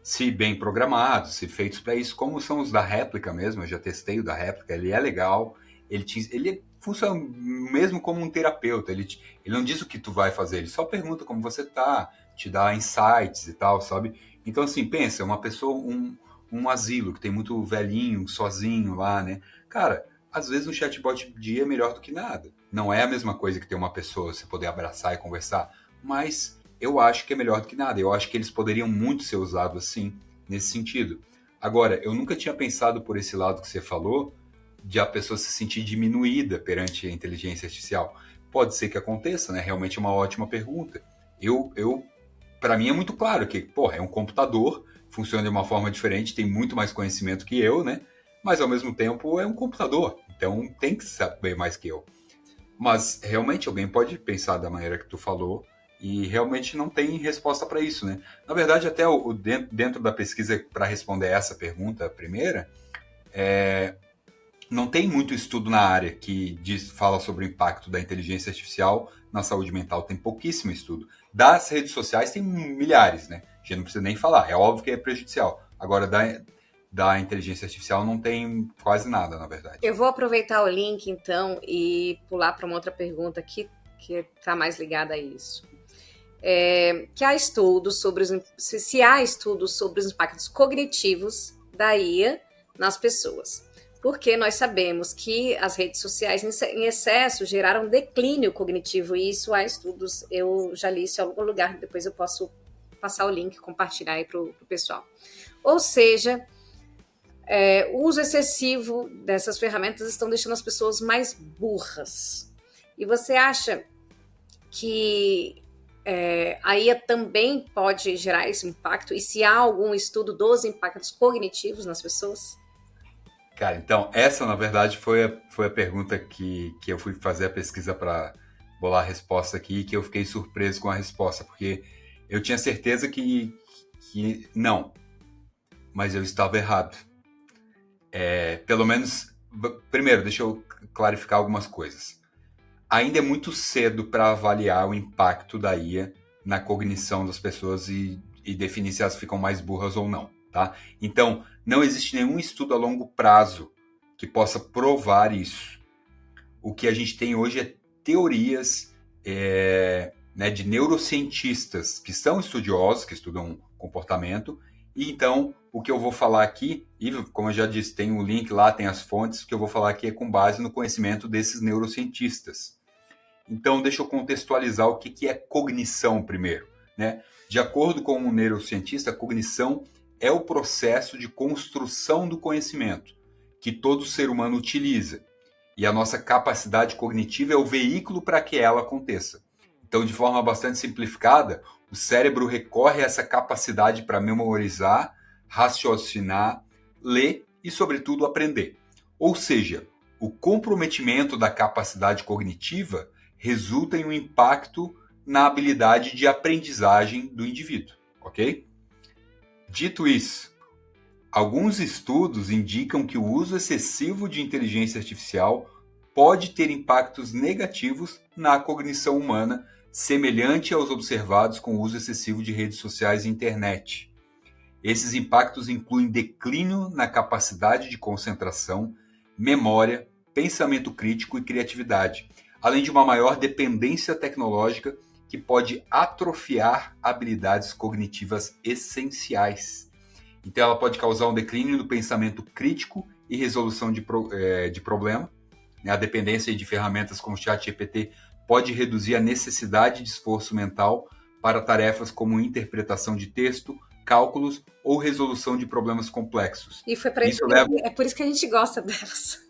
Se bem programados, se feitos para isso, como são os da réplica mesmo, eu já testei o da réplica, ele é legal, ele funciona mesmo como um terapeuta, ele não diz o que tu vai fazer, ele só pergunta como você tá, te dá insights e tal, sabe? Então, assim, pensa, uma pessoa, um asilo que tem muito velhinho, sozinho lá, né? Cara, às vezes um chatbot de IA é melhor do que nada. Não é a mesma coisa que ter uma pessoa, você poder abraçar e conversar, mas eu acho que é melhor do que nada. Eu acho que eles poderiam muito ser usados assim, nesse sentido. Agora, eu nunca tinha pensado por esse lado que você falou, de a pessoa se sentir diminuída perante a inteligência artificial. Pode ser que aconteça, né? Realmente é uma ótima pergunta. Para mim é muito claro que, porra, é um computador, funciona de uma forma diferente, tem muito mais conhecimento que eu, né? Mas ao mesmo tempo é um computador, então tem que saber mais que eu. Mas realmente alguém pode pensar da maneira que tu falou e realmente não tem resposta para isso, né? Na verdade, até dentro da pesquisa para responder essa pergunta primeira, não tem muito estudo na área que fala sobre o impacto da inteligência artificial na saúde mental. Tem pouquíssimo estudo. Das redes sociais tem milhares, né? A gente não precisa nem falar. É óbvio que é prejudicial. Agora, da inteligência artificial não tem quase nada, na verdade. Eu vou aproveitar o link, então, e pular para uma outra pergunta que está mais ligada a isso. Que há estudos sobre se há estudos sobre os impactos cognitivos da IA nas pessoas. Porque nós sabemos que as redes sociais em excesso geraram declínio cognitivo, e isso há estudos, eu já li isso em algum lugar, depois eu posso passar o link, compartilhar aí para o pessoal. Ou seja, o uso excessivo dessas ferramentas estão deixando as pessoas mais burras. E você acha que a IA também pode gerar esse impacto? E se há algum estudo dos impactos cognitivos nas pessoas? Cara, então, essa na verdade foi a pergunta que eu fui fazer a pesquisa para bolar a resposta aqui, que eu fiquei surpreso com a resposta, porque eu tinha certeza que não, mas eu estava errado. Pelo menos, primeiro, deixa eu clarificar algumas coisas. Ainda é muito cedo para avaliar o impacto da IA na cognição das pessoas e definir se elas ficam mais burras ou não, tá? Então, não existe nenhum estudo a longo prazo que possa provar isso. O que a gente tem hoje é teorias de neurocientistas que são estudiosos, que estudam comportamento, e então o que eu vou falar aqui, e como eu já disse, tem um link lá, tem as fontes, o que eu vou falar aqui é com base no conhecimento desses neurocientistas. Então, deixa eu contextualizar o que é cognição primeiro, né? De acordo com um neurocientista, a cognição é o processo de construção do conhecimento que todo ser humano utiliza. E a nossa capacidade cognitiva é o veículo para que ela aconteça. Então, de forma bastante simplificada, o cérebro recorre a essa capacidade para memorizar, raciocinar, ler e, sobretudo, aprender. Ou seja, o comprometimento da capacidade cognitiva resulta em um impacto na habilidade de aprendizagem do indivíduo, ok? Dito isso, alguns estudos indicam que o uso excessivo de inteligência artificial pode ter impactos negativos na cognição humana, semelhante aos observados com o uso excessivo de redes sociais e internet. Esses impactos incluem declínio na capacidade de concentração, memória, pensamento crítico e criatividade, além de uma maior dependência tecnológica que pode atrofiar habilidades cognitivas essenciais. Então, ela pode causar um declínio no pensamento crítico e resolução de problema. A dependência de ferramentas como o ChatGPT pode reduzir a necessidade de esforço mental para tarefas como interpretação de texto, cálculos ou resolução de problemas complexos. E foi para isso é por isso que a gente gosta delas.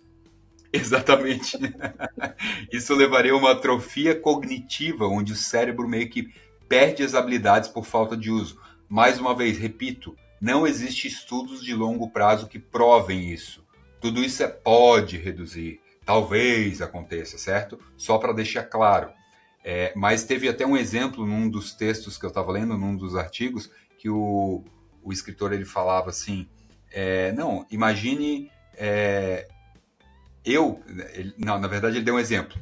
Exatamente. Isso levaria a uma atrofia cognitiva, onde o cérebro meio que perde as habilidades por falta de uso. Mais uma vez, repito, não existe estudos de longo prazo que provem isso. Tudo isso pode reduzir, talvez aconteça, certo? Só para deixar claro. Mas teve até um exemplo num dos textos que eu estava lendo, num dos artigos, que o escritor ele falava assim, não, imagine... na verdade ele deu um exemplo.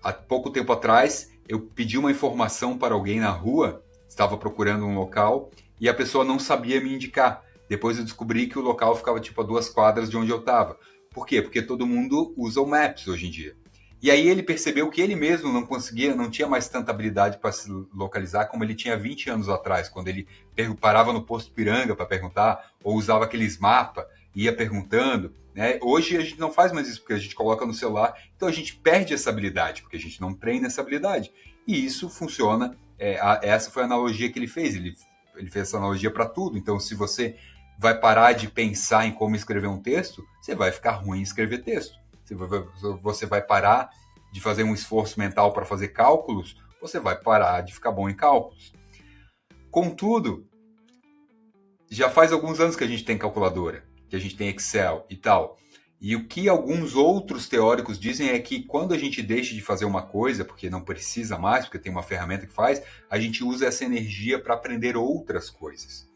Há pouco tempo atrás, eu pedi uma informação para alguém na rua, estava procurando um local, e a pessoa não sabia me indicar. Depois eu descobri que o local ficava tipo a 2 quadras de onde eu estava. Por quê? Porque todo mundo usa o Maps hoje em dia. E aí ele percebeu que ele mesmo não tinha mais tanta habilidade para se localizar como ele tinha 20 anos atrás, quando ele parava no posto Piranga para perguntar, ou usava aqueles mapas, ia perguntando, né? Hoje a gente não faz mais isso, porque a gente coloca no celular, então a gente perde essa habilidade, porque a gente não treina essa habilidade. E isso funciona, essa foi a analogia que ele fez, ele fez essa analogia para tudo. Então, se você vai parar de pensar em como escrever um texto, você vai ficar ruim em escrever texto. Se você vai parar de fazer um esforço mental para fazer cálculos, você vai parar de ficar bom em cálculos. Contudo, já faz alguns anos que a gente tem calculadora, que a gente tem Excel e tal. E o que alguns outros teóricos dizem é que quando a gente deixa de fazer uma coisa, porque não precisa mais, porque tem uma ferramenta que faz, a gente usa essa energia para aprender outras coisas.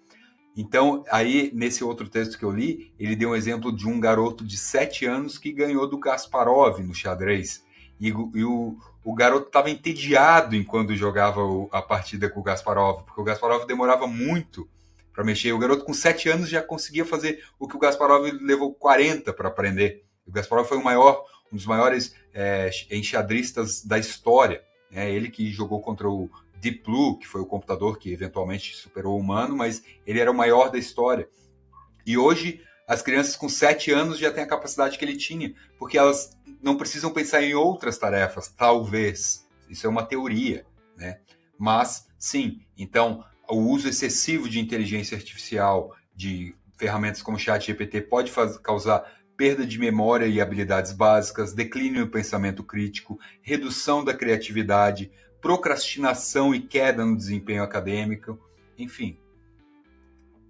Então, aí, nesse outro texto que eu li, ele deu um exemplo de um garoto de 7 anos que ganhou do Kasparov no xadrez. E o garoto estava entediado enquanto jogava a partida com o Kasparov, porque o Kasparov demorava muito para mexer. O garoto com 7 anos já conseguia fazer o que o Kasparov levou 40 para aprender. O Kasparov foi um dos maiores enxadristas da história. Ele que jogou contra o Deep Blue, que foi o computador que eventualmente superou o humano, mas ele era o maior da história. E hoje, as crianças com 7 anos já têm a capacidade que ele tinha, porque elas não precisam pensar em outras tarefas, talvez. Isso é uma teoria, né? Mas, sim, então, o uso excessivo de inteligência artificial, de ferramentas como o ChatGPT, pode causar perda de memória e habilidades básicas, declínio no pensamento crítico, redução da criatividade, procrastinação e queda no desempenho acadêmico, enfim.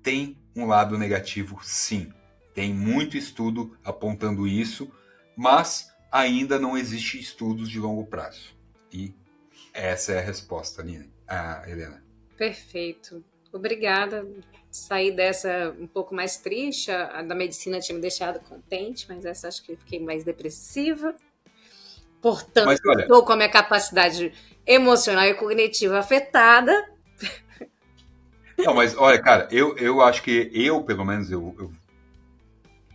Tem um lado negativo, sim. Tem muito estudo apontando isso, mas ainda não existe estudos de longo prazo. E essa é a resposta, Helena. Perfeito. Obrigada. Saí dessa um pouco mais triste. A da medicina tinha me deixado contente, mas essa acho que eu fiquei mais depressiva. Portanto, Mas olha, estou com a minha capacidade emocional e cognitiva afetada. não, mas olha, cara, eu acho que pelo menos, eu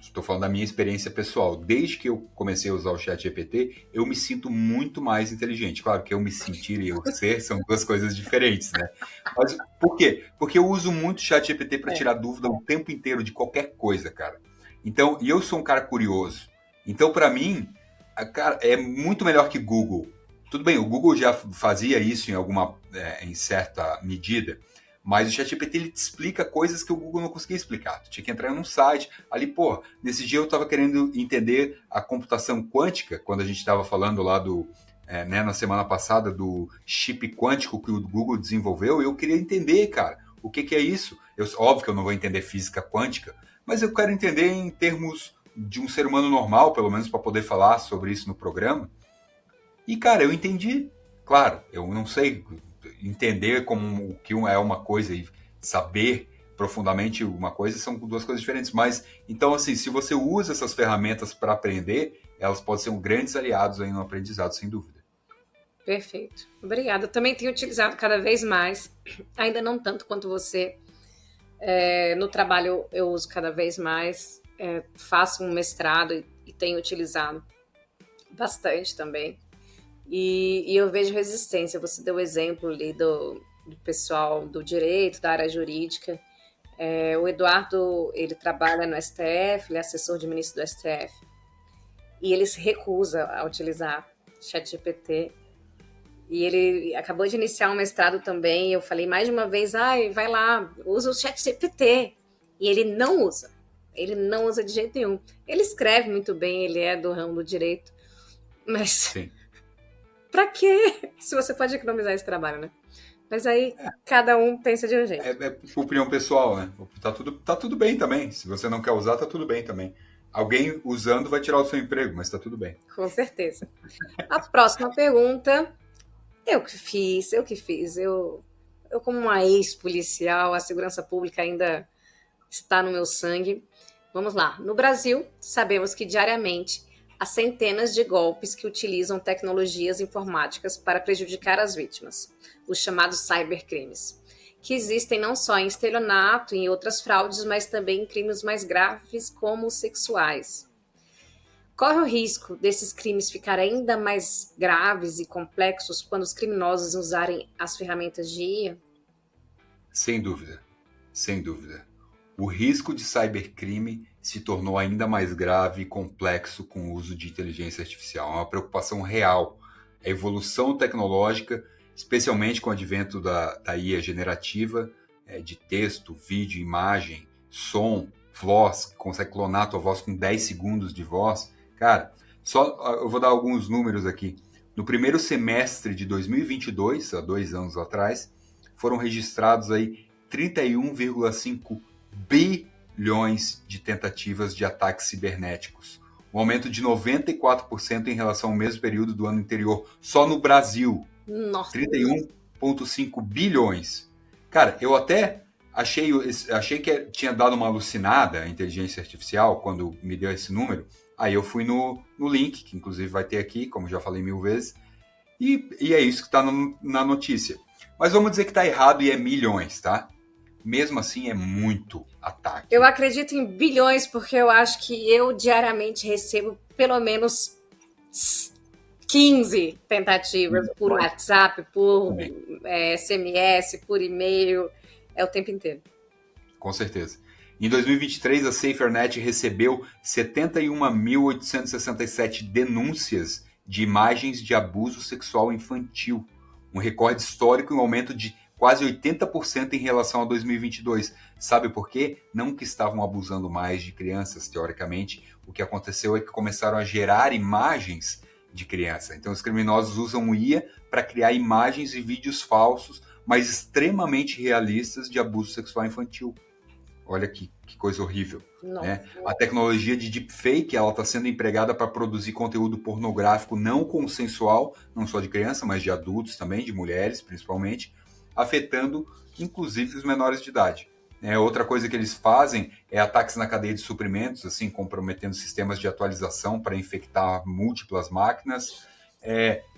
estou falando da minha experiência pessoal. Desde que eu comecei a usar o ChatGPT, eu me sinto muito mais inteligente. Claro que eu me sentir e eu ser são duas coisas diferentes, né? Mas por quê? Porque eu uso muito o ChatGPT para tirar dúvida o tempo inteiro de qualquer coisa, cara. Então, e eu sou um cara curioso. Então, para mim, cara, é muito melhor que Google. Tudo bem, o Google já fazia isso em certa medida, mas o ChatGPT ele te explica coisas que o Google não conseguia explicar. Tu tinha que entrar num site. Ali, pô, nesse dia eu estava querendo entender a computação quântica, quando a gente estava falando lá na semana passada, do chip quântico que o Google desenvolveu, eu queria entender, cara, o que é isso. Óbvio que eu não vou entender física quântica, mas eu quero entender em termos de um ser humano normal, pelo menos para poder falar sobre isso no programa. E, cara, eu entendi. Claro, eu não sei entender como o que é uma coisa e saber profundamente uma coisa são duas coisas diferentes. Mas, então, assim, se você usa essas ferramentas para aprender, elas podem ser grandes aliados aí no aprendizado, sem dúvida. Perfeito. Obrigada. Eu também tenho utilizado cada vez mais, ainda não tanto quanto você. No trabalho eu uso cada vez mais. Faço um mestrado e tenho utilizado bastante também. E eu vejo resistência. Você deu o exemplo ali do pessoal do direito, da área jurídica. O Eduardo, ele trabalha no STF, ele é assessor de ministro do STF. E ele se recusa a utilizar ChatGPT. E ele acabou de iniciar um mestrado também. Eu falei mais de uma vez, vai lá, usa o ChatGPT. E ele não usa. Ele não usa de jeito nenhum. Ele escreve muito bem, ele é do ramo do direito. Mas... Sim. Pra quê? Se você pode economizar esse trabalho, né? Mas aí cada um pensa de um jeito. É opinião pessoal, né? Tá tudo bem também. Se você não quer usar, tá tudo bem também. Alguém usando vai tirar o seu emprego, mas tá tudo bem. Com certeza. A próxima pergunta, eu que fiz. Eu como uma ex-policial, a segurança pública ainda está no meu sangue. Vamos lá. No Brasil, sabemos que diariamente há centenas de golpes que utilizam tecnologias informáticas para prejudicar as vítimas, os chamados cybercrimes, que existem não só em estelionato e em outras fraudes, mas também em crimes mais graves como os sexuais. Corre o risco desses crimes ficarem ainda mais graves e complexos quando os criminosos usarem as ferramentas de IA? Sem dúvida, sem dúvida. O risco de cybercrime se tornou ainda mais grave e complexo com o uso de inteligência artificial. É uma preocupação real. A evolução tecnológica, especialmente com o advento da IA generativa, de texto, vídeo, imagem, som, voz, que consegue clonar a tua voz com 10 segundos de voz. Cara, eu vou dar alguns números aqui. No primeiro semestre de 2022, há 2 anos atrás, foram registrados aí 31,5 bilhões de tentativas de ataques cibernéticos. Um aumento de 94% em relação ao mesmo período do ano anterior, só no Brasil. Nossa. 31,5 bilhões. Cara, eu até achei que tinha dado uma alucinada a inteligência artificial quando me deu esse número. Aí eu fui no link, que inclusive vai ter aqui, como já falei 1000 vezes, e é isso que está na notícia. Mas vamos dizer que está errado e é milhões, tá? Mesmo assim, é muito ataque. Eu acredito em bilhões porque eu acho que eu diariamente recebo pelo menos 15 tentativas por WhatsApp, por SMS, por e-mail, é o tempo inteiro. Com certeza. Em 2023, a SaferNet recebeu 71.867 denúncias de imagens de abuso sexual infantil, um recorde histórico e um aumento de quase 80% em relação a 2022. Sabe por quê? Não que estavam abusando mais de crianças, teoricamente. O que aconteceu é que começaram a gerar imagens de criança. Então, os criminosos usam o IA para criar imagens e vídeos falsos, mas extremamente realistas de abuso sexual infantil. Olha que coisa horrível. Não. Né? A tecnologia de deepfake ela está sendo empregada para produzir conteúdo pornográfico não consensual, não só de criança, mas de adultos também, de mulheres principalmente, afetando inclusive os menores de idade. Outra coisa que eles fazem é ataques na cadeia de suprimentos, assim, comprometendo sistemas de atualização para infectar múltiplas máquinas.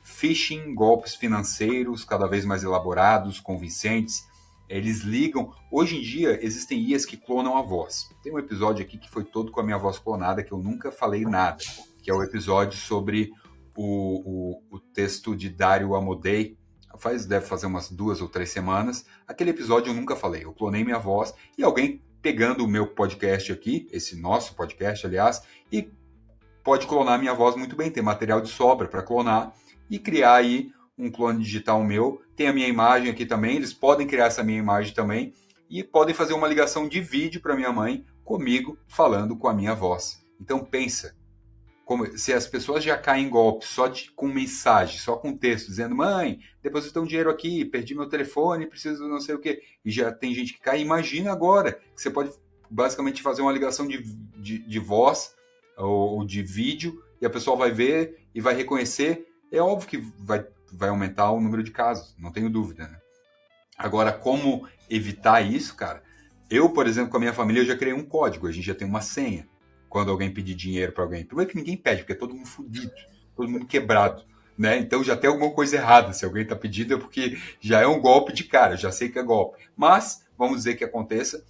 Phishing, golpes financeiros cada vez mais elaborados, convincentes. Eles ligam. Hoje em dia, existem IAs que clonam a voz. Tem um episódio aqui que foi todo com a minha voz clonada, que eu nunca falei nada, que é o episódio sobre o texto de Dario Amodei. Deve fazer umas 2 ou 3 semanas. Aquele episódio eu nunca falei. Eu clonei minha voz e alguém pegando o meu podcast aqui, esse nosso podcast, aliás, e pode clonar minha voz muito bem. Tem material de sobra para clonar e criar aí um clone digital meu. Tem a minha imagem aqui também. Eles podem criar essa minha imagem também e podem fazer uma ligação de vídeo para minha mãe comigo falando com a minha voz. Então pensa. Se as pessoas já caem em golpe só com mensagem, só com texto, dizendo: mãe, deposita um dinheiro aqui, perdi meu telefone, preciso não sei o quê, e já tem gente que cai, imagina agora que você pode basicamente fazer uma ligação de voz ou de vídeo, e a pessoa vai ver e vai reconhecer. É óbvio que vai aumentar o número de casos, não tenho dúvida, né? Agora, como evitar isso, cara? Eu, por exemplo, com a minha família, eu já criei um código, a gente já tem uma senha. Quando alguém pedir dinheiro para alguém. Primeiro que ninguém pede, porque é todo mundo fodido, todo mundo quebrado, né? Então já tem alguma coisa errada. Se alguém está pedindo é porque já é um golpe de cara, eu já sei que é golpe. Mas, vamos dizer que aconteça,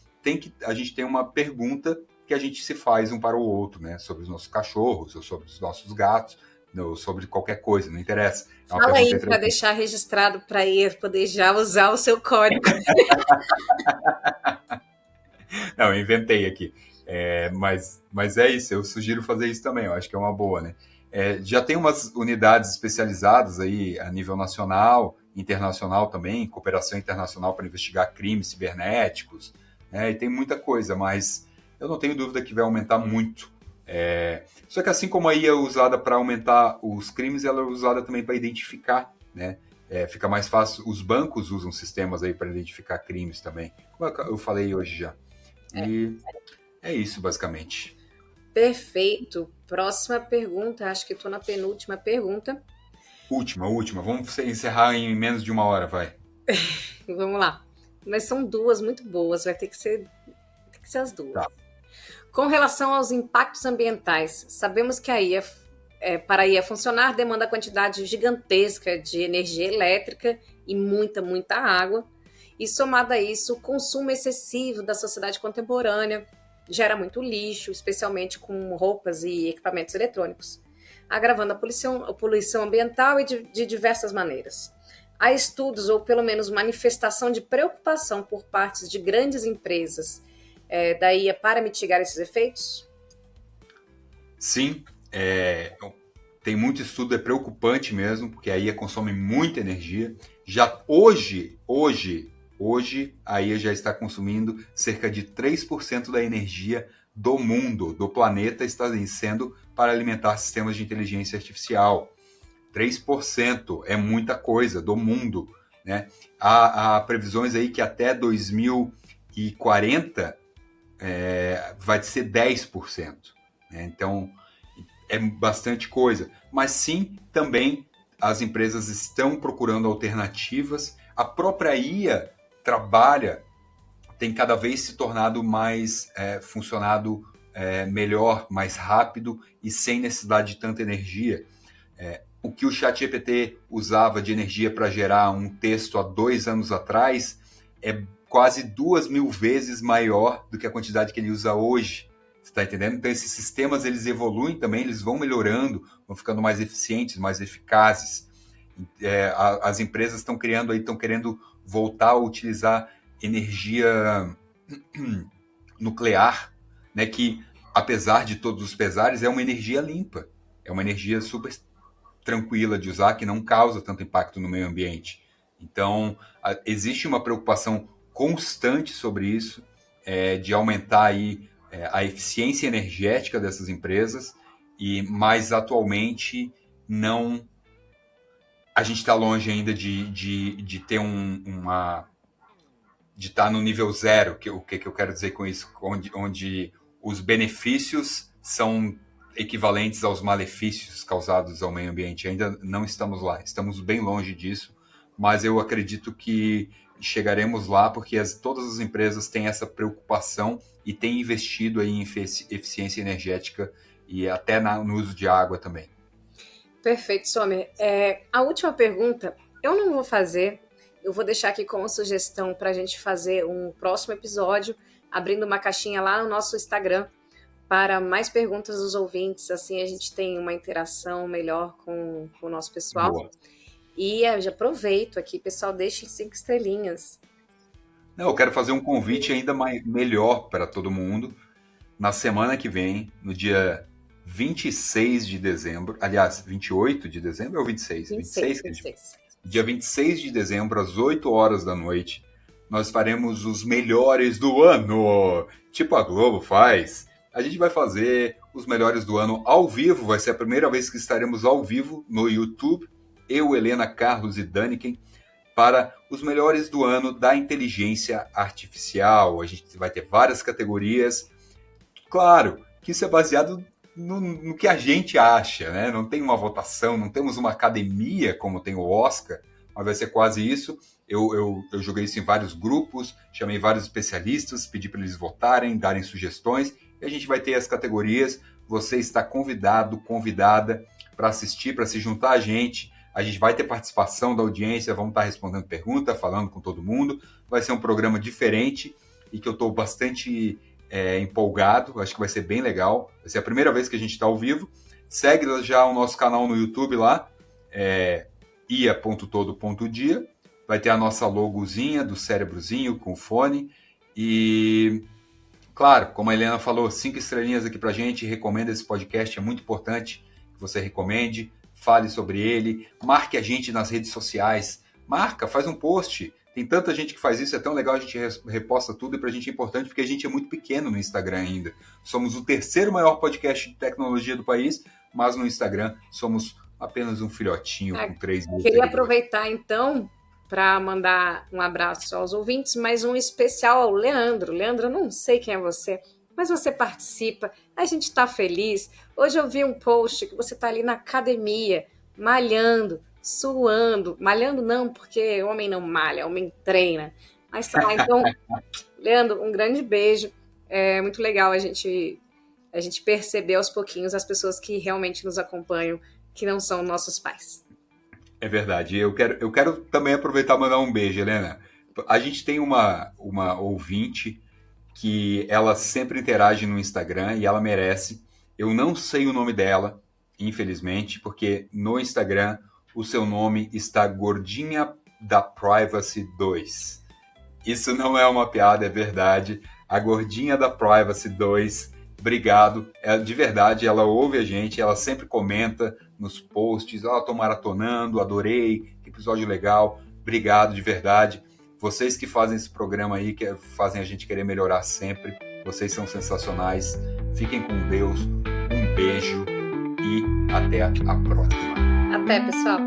a gente tem uma pergunta que a gente se faz um para o outro, né? Sobre os nossos cachorros, ou sobre os nossos gatos, ou sobre qualquer coisa, não interessa. Fala aí para deixar registrado para ir poder já usar o seu código. Não, eu inventei aqui. Mas é isso, eu sugiro fazer isso também, eu acho que é uma boa, né? Já tem umas unidades especializadas aí a nível nacional, internacional também, cooperação internacional para investigar crimes cibernéticos, né? E tem muita coisa, mas eu não tenho dúvida que vai aumentar muito. Só que assim como a IA é usada para aumentar os crimes, ela é usada também para identificar, né? Fica mais fácil, os bancos usam sistemas aí para identificar crimes também, como eu falei hoje já. E é isso, basicamente. Perfeito. Próxima pergunta. Acho que estou na penúltima pergunta. Última. Vamos encerrar em menos de 1 hora, vai. Vamos lá. Mas são 2 muito boas. Vai ter que ser as 2. Tá. Com relação aos impactos ambientais, sabemos que a IA, para a IA funcionar, demanda quantidade gigantesca de energia elétrica e muita água. E somado a isso, o consumo excessivo da sociedade contemporânea gera muito lixo, especialmente com roupas e equipamentos eletrônicos, agravando a poluição ambiental e de diversas maneiras. Há estudos, ou pelo menos manifestação de preocupação por parte de grandes empresas da IA para mitigar esses efeitos? Sim, tem muito estudo, é preocupante mesmo, porque a IA consome muita energia. Já hoje a IA já está consumindo cerca de 3% da energia do mundo, do planeta, está sendo para alimentar sistemas de inteligência artificial. 3% é muita coisa do mundo, né? Há previsões aí que até 2040 vai ser 10%. Né? Então, é bastante coisa. Mas sim, também as empresas estão procurando alternativas. A própria IA tem cada vez se tornado mais funcionado melhor, mais rápido e sem necessidade de tanta energia. O que o ChatGPT usava de energia para gerar um texto há 2 anos atrás é quase 2.000 vezes maior do que a quantidade que ele usa hoje. Você está entendendo? Então esses sistemas eles evoluem também, eles vão melhorando, vão ficando mais eficientes, mais eficazes. As empresas estão querendo voltar a utilizar energia nuclear, né, que, apesar de todos os pesares, é uma energia limpa, é uma energia super tranquila de usar, que não causa tanto impacto no meio ambiente. Então, existe uma preocupação constante sobre isso, de aumentar aí, a eficiência energética dessas empresas, mas atualmente não... A gente está longe ainda de ter uma estar no nível zero. O que eu quero dizer com isso? Onde os benefícios são equivalentes aos malefícios causados ao meio ambiente. Ainda não estamos lá, estamos bem longe disso, mas eu acredito que chegaremos lá porque todas as empresas têm essa preocupação e têm investido aí em eficiência energética e até no uso de água também. Perfeito, Sommer. A última pergunta eu não vou fazer, eu vou deixar aqui como sugestão para a gente fazer um próximo episódio, abrindo uma caixinha lá no nosso Instagram para mais perguntas dos ouvintes, assim a gente tem uma interação melhor com o nosso pessoal. Boa. E eu já aproveito aqui, pessoal, deixem 5 estrelinhas. Não, eu quero fazer um convite ainda melhor para todo mundo. Na semana que vem, no dia 26 de dezembro, aliás, 28 de dezembro ou 26? 26. Dia 26 de dezembro, às 8 horas da noite, nós faremos os melhores do ano, tipo a Globo faz. A gente vai fazer os melhores do ano ao vivo, vai ser a primeira vez que estaremos ao vivo no YouTube, eu, Helena, Carlos e Daniken, para os melhores do ano da inteligência artificial. A gente vai ter várias categorias. Claro que isso é baseado no que a gente acha, né? Não tem uma votação, não temos uma academia como tem o Oscar, mas vai ser quase isso. Eu joguei isso em vários grupos, chamei vários especialistas, pedi para eles votarem, darem sugestões, e a gente vai ter as categorias. Você está convidado, convidada para assistir, para se juntar a gente. A gente vai ter participação da audiência, vamos estar respondendo perguntas, falando com todo mundo. Vai ser um programa diferente e que eu estou bastante empolgado, acho que vai ser bem legal. Vai ser a primeira vez que a gente está ao vivo. Segue já o nosso canal no YouTube lá, ia.todo.dia. Vai ter a nossa logozinha do cérebrozinho com o fone. E, claro, como a Helena falou, 5 estrelinhas aqui pra gente. Recomenda esse podcast, é muito importante que você recomende. Fale sobre ele, marque a gente nas redes sociais. Marca, faz um post. Tem tanta gente que faz isso, é tão legal, a gente reposta tudo e pra gente é importante porque a gente é muito pequeno no Instagram ainda. Somos o 3º maior podcast de tecnologia do país, mas no Instagram somos apenas um filhotinho com 3 mil. Queria aproveitar então para mandar um abraço aos ouvintes, mas um especial ao Leandro. Leandro, eu não sei quem é você, mas você participa, a gente está feliz. Hoje eu vi um post que você está ali na academia, malhando, suando. Malhando não, porque homem não malha, homem treina. Mas tá lá, então, Leandro, um grande beijo. É muito legal a gente perceber aos pouquinhos as pessoas que realmente nos acompanham, que não são nossos pais. É verdade. Eu quero também aproveitar e mandar um beijo, Helena. A gente tem uma ouvinte que ela sempre interage no Instagram e ela merece. Eu não sei o nome dela, infelizmente, porque no Instagram o seu nome está Gordinha da Privacy 2. Isso não é uma piada, é verdade. A Gordinha da Privacy 2, obrigado. De verdade, ela ouve a gente, ela sempre comenta nos posts. Tô maratonando, adorei, que episódio legal. Obrigado, de verdade. Vocês que fazem esse programa aí, que fazem a gente querer melhorar sempre, vocês são sensacionais. Fiquem com Deus, um beijo e até a próxima. Até, pessoal.